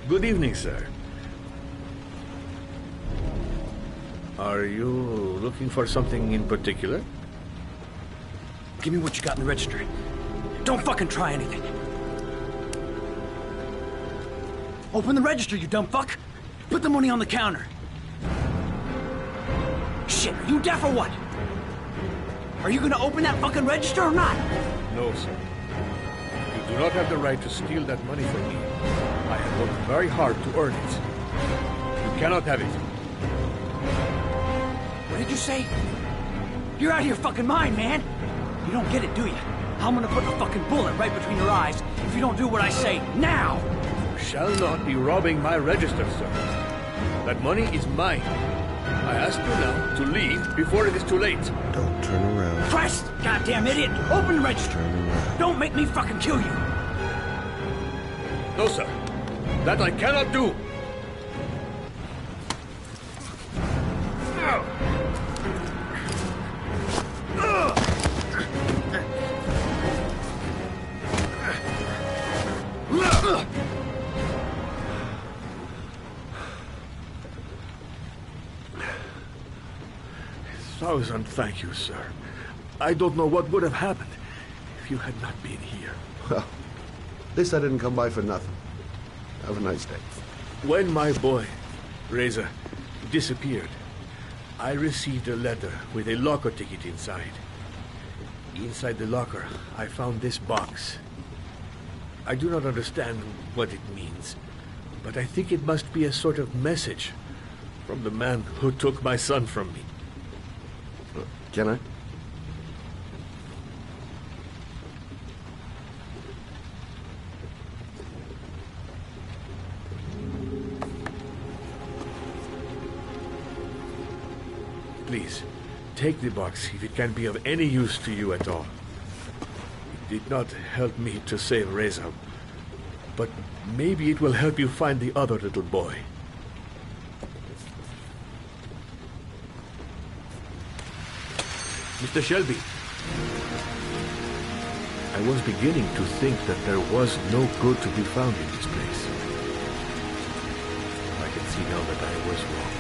Good evening, sir. Are you looking for something in particular? Give me what you got in the register. Don't fucking try anything. Open the register, you dumb fuck. Put the money on the counter. Shit, are you deaf or what? Are you gonna open that fucking register or not? No, sir. You do not have the right to steal that money from me. I have worked very hard to earn it. You cannot have it. What did you say? You're out of your fucking mind, man. You don't get it, do you? I'm gonna put a fucking bullet right between your eyes if you don't do what I say now. You shall not be robbing my register, sir. That money is mine. I ask you now to leave before it is too late. Don't turn around. Christ, goddamn idiot! Open the register. Turn around. Don't make me fucking kill you. No, sir. That I cannot do. Thousand thank you, sir. I don't know what would have happened if you had not been here. Well, at least I didn't come by for nothing. Have a nice day. When my boy, Reza, disappeared, I received a letter with a locker ticket inside. Inside the locker, I found this box. I do not understand what it means, but I think it must be a sort of message from the man who took my son from me. Can I? Please, take the box if it can be of any use to you at all. It did not help me to save Reza, but maybe it will help you find the other little boy. Mr. Shelby, I was beginning to think that there was no good to be found in this place. I can see now that I was wrong.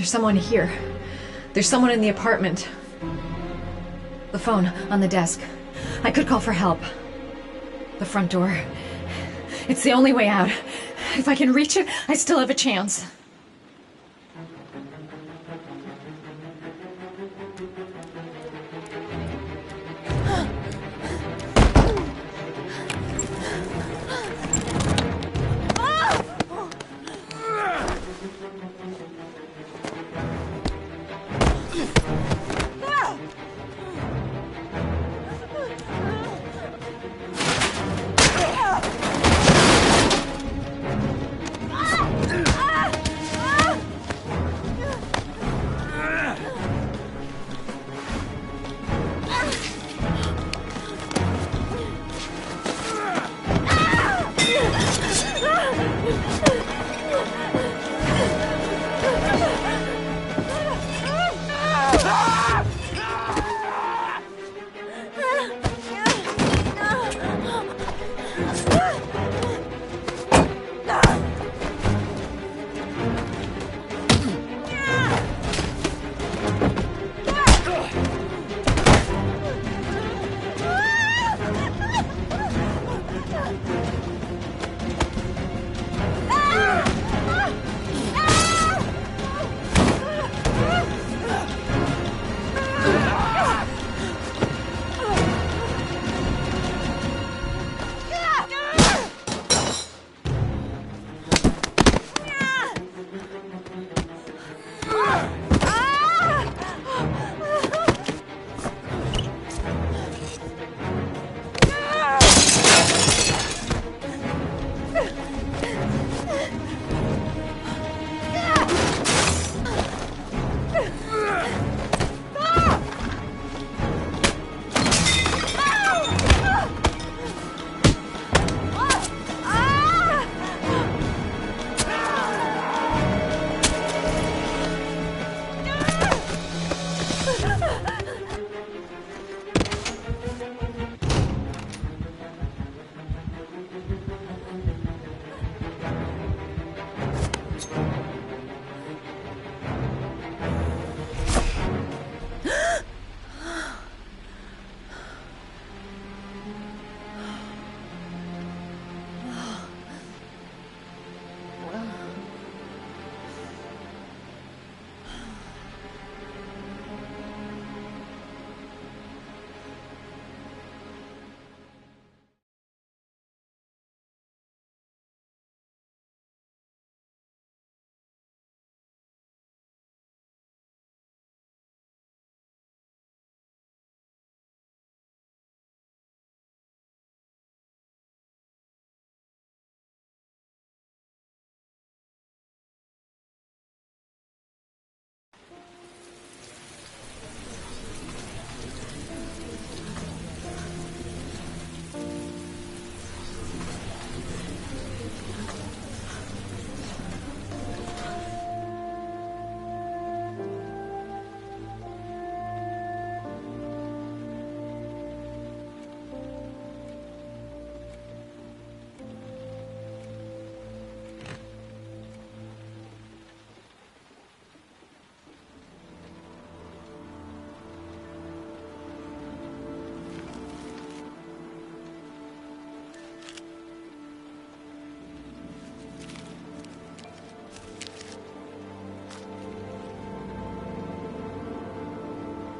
There's someone here. There's someone in the apartment. The phone on the desk. I could call for help. The front door. It's the only way out. If I can reach it, I still have a chance.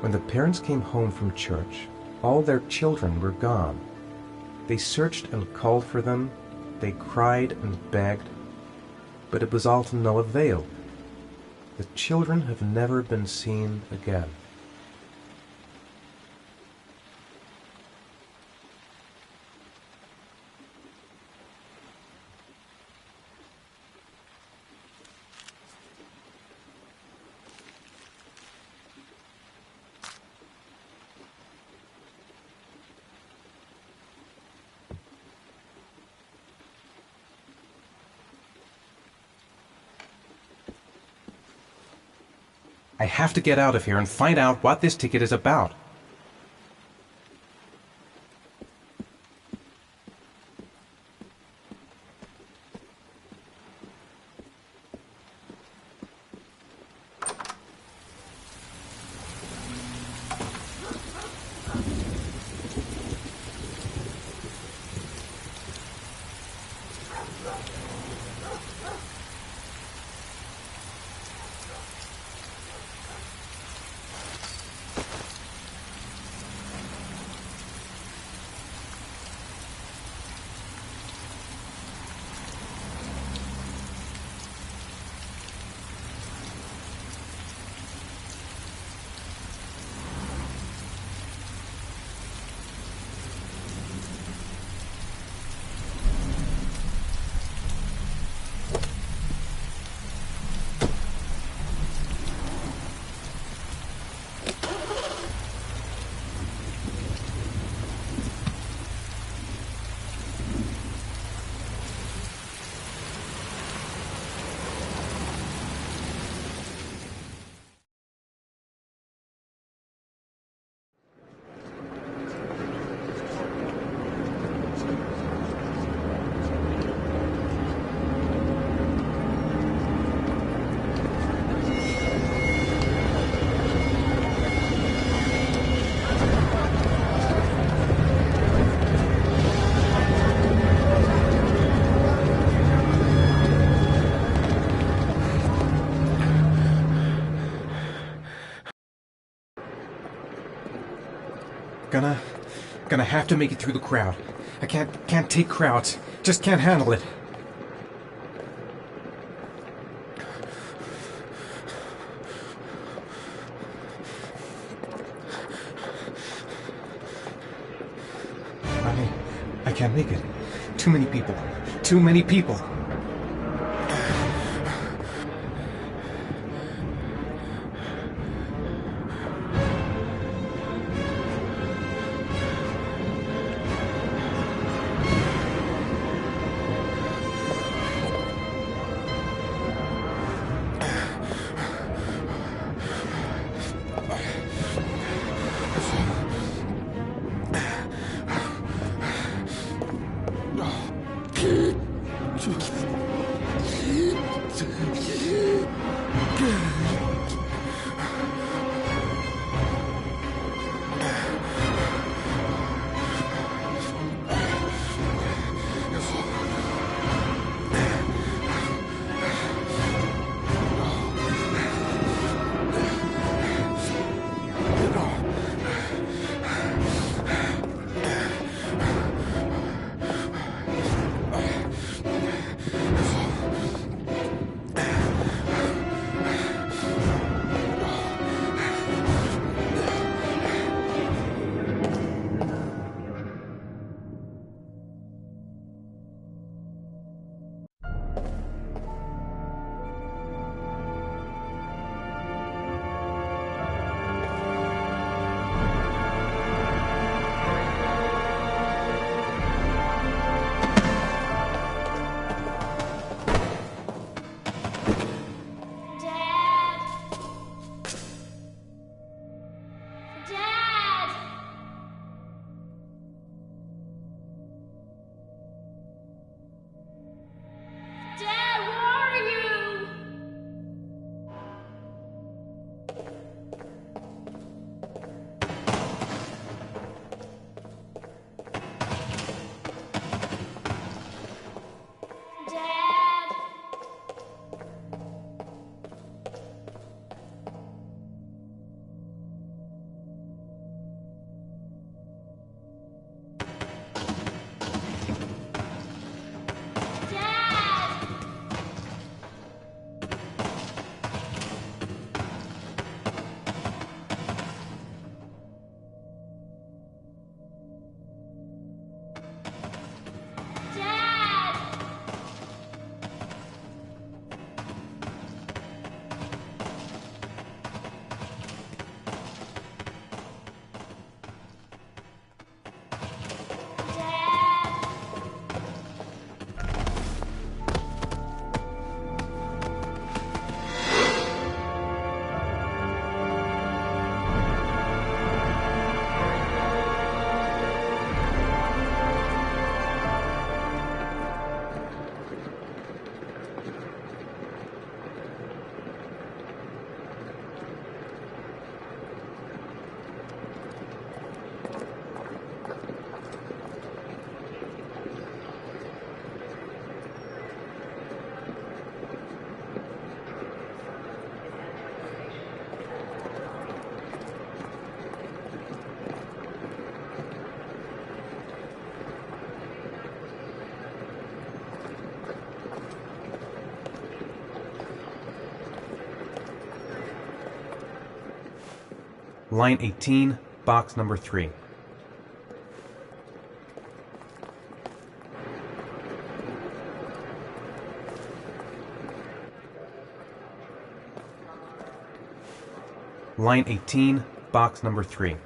When the parents came home from church, all their children were gone. They searched and called for them, they cried and begged, but it was all to no avail. The children have never been seen again. I have to get out of here and find out what this ticket is about. Gonna have to make it through the crowd. I can't take crowds. Just can't handle it. I can't make it. Too many people. Too many people. Line 18, box number 3. Line 18, box number 3.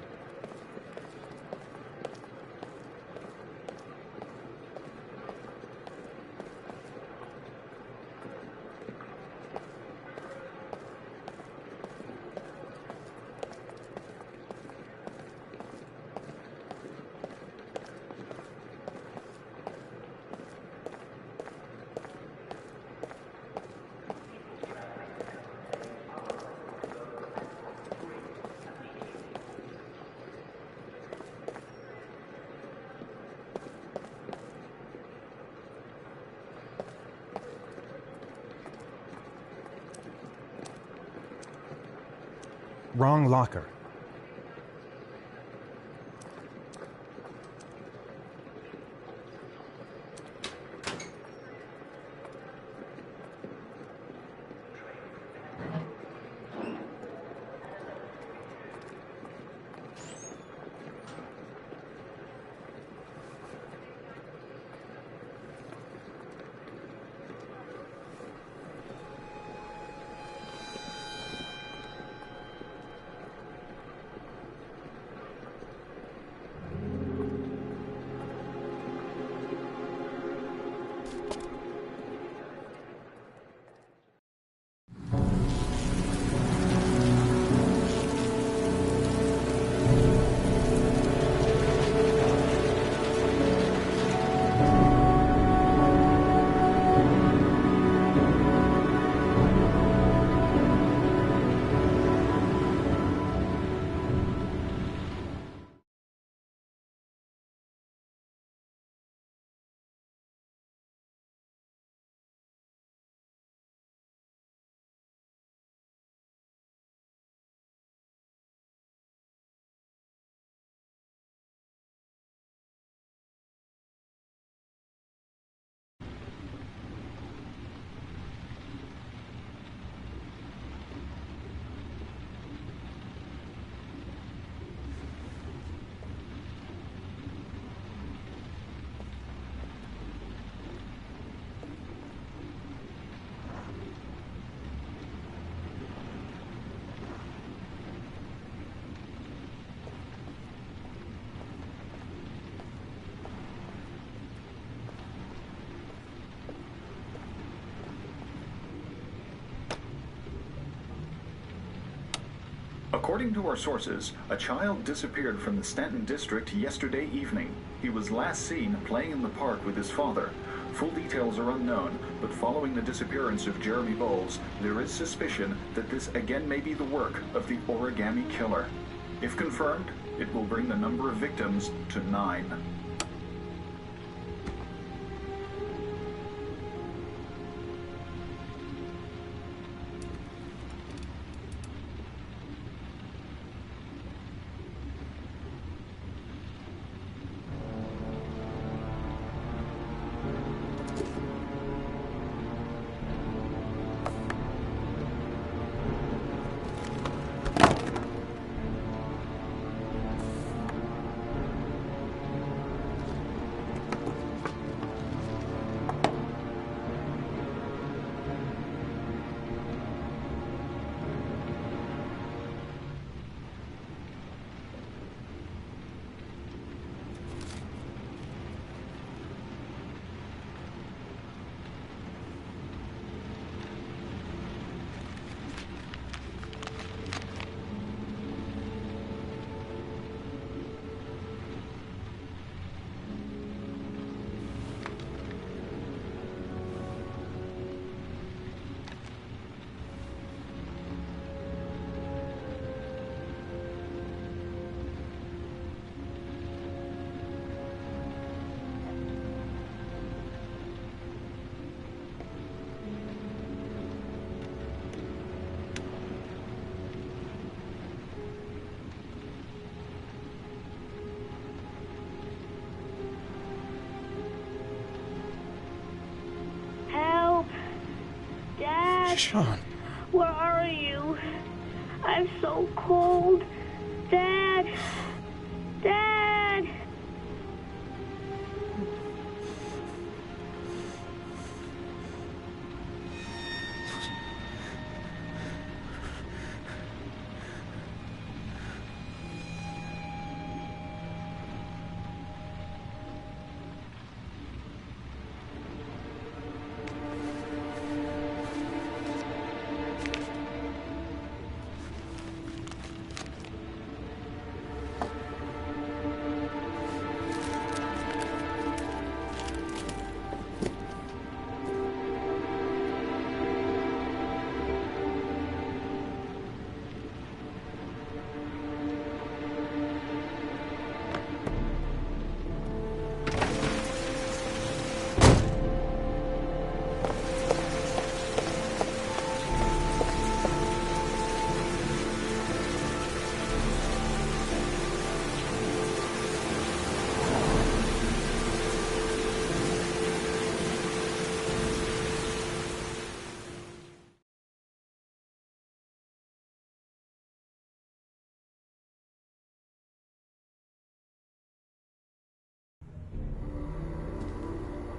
Wrong locker. According to our sources, a child disappeared from the Stanton district yesterday evening. He was last seen playing in the park with his father. Full details are unknown, but following the disappearance of Jeremy Bowles, there is suspicion that this again may be the work of the origami killer. If confirmed, it will bring the number of victims to 9. Sean. Where are you? I'm so cold. Dad! Dad!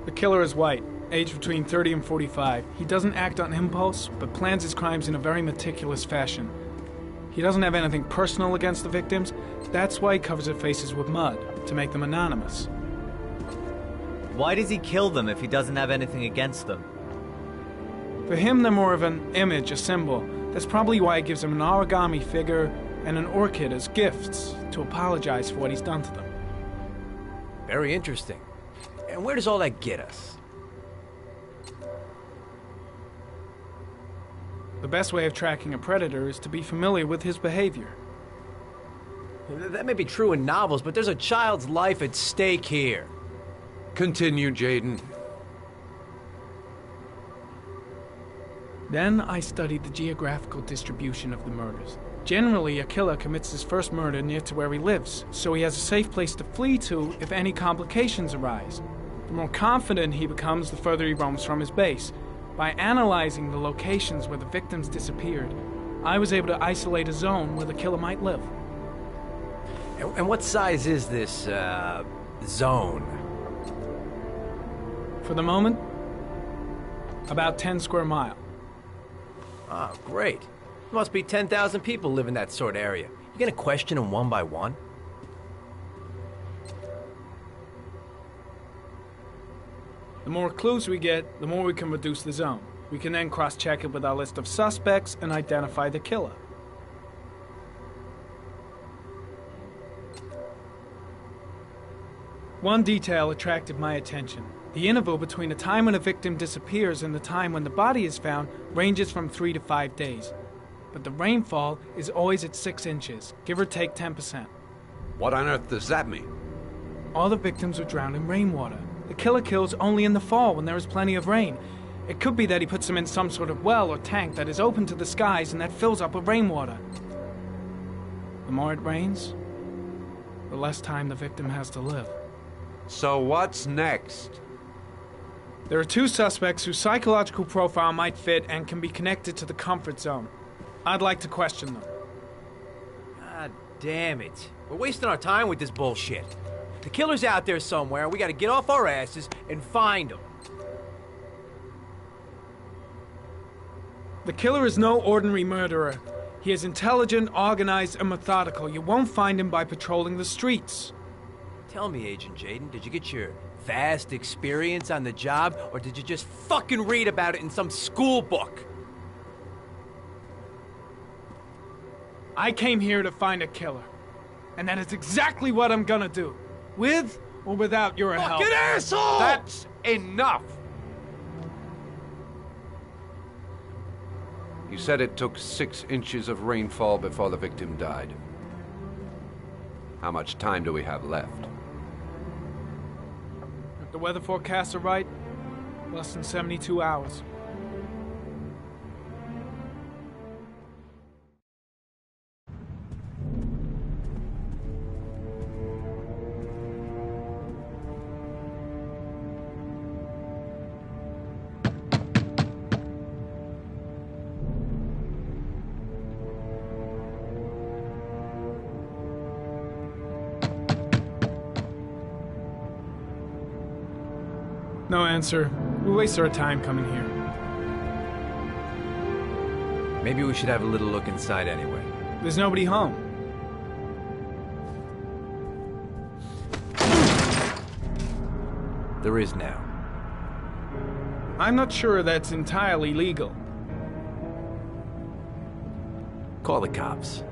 The killer is white, aged between 30 and 45. He doesn't act on impulse, but plans his crimes in a very meticulous fashion. He doesn't have anything personal against the victims. That's why he covers their faces with mud, to make them anonymous. Why does he kill them if he doesn't have anything against them? For him, they're more of an image, a symbol. That's probably why he gives them an origami figure and an orchid as gifts to apologize for what he's done to them. Very interesting. And where does all that get us? The best way of tracking a predator is to be familiar with his behavior. That may be true in novels, but there's a child's life at stake here. Continue, Jaden. Then I studied the geographical distribution of the murders. Generally, a killer commits his first murder near to where he lives, so he has a safe place to flee to if any complications arise. The more confident he becomes, the further he roams from his base. By analyzing the locations where the victims disappeared, I was able to isolate a zone where the killer might live. And what size is this, zone? For the moment, about 10 square miles. Oh, great. There must be 10,000 people live in that sort of area. You gonna question them one by one? The more clues we get, the more we can reduce the zone. We can then cross-check it with our list of suspects and identify the killer. One detail attracted my attention. The interval between the time when a victim disappears and the time when the body is found ranges from 3 to 5 days. But the rainfall is always at 6 inches, give or take 10%. What on earth does that mean? All the victims were drowned in rainwater. The killer kills only in the fall when there is plenty of rain. It could be that he puts them in some sort of well or tank that is open to the skies and that fills up with rainwater. The more it rains, the less time the victim has to live. So what's next? There are 2 suspects whose psychological profile might fit and can be connected to the comfort zone. I'd like to question them. God damn it. We're wasting our time with this bullshit. The killer's out there somewhere. We gotta get off our asses and find him. The killer is no ordinary murderer. He is intelligent, organized, and methodical. You won't find him by patrolling the streets. Tell me, Agent Jaden, did you get your vast experience on the job, or did you just fucking read about it in some school book? I came here to find a killer. And that is exactly what I'm gonna do. With or without your help. Fucking asshole! That's enough! You said it took 6 inches of rainfall before the victim died. How much time do we have left? If the weather forecasts are right, less than 72 hours. No answer. We waste our time coming here. Maybe we should have a little look inside anyway. There's nobody home. There is now. I'm not sure that's entirely legal. Call the cops.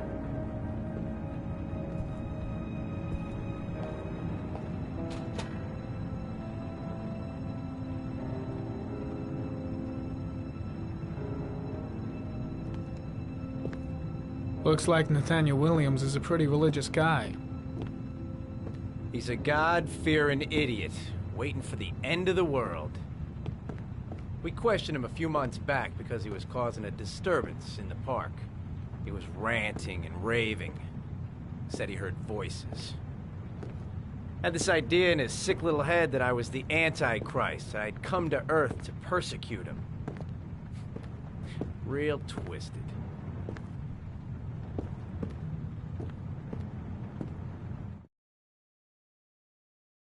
Looks like Nathaniel Williams is a pretty religious guy. He's a God-fearing idiot, waiting for the end of the world. We questioned him a few months back because he was causing a disturbance in the park. He was ranting and raving. Said he heard voices. Had this idea in his sick little head that I was the Antichrist. I'd come to Earth to persecute him. Real twisted.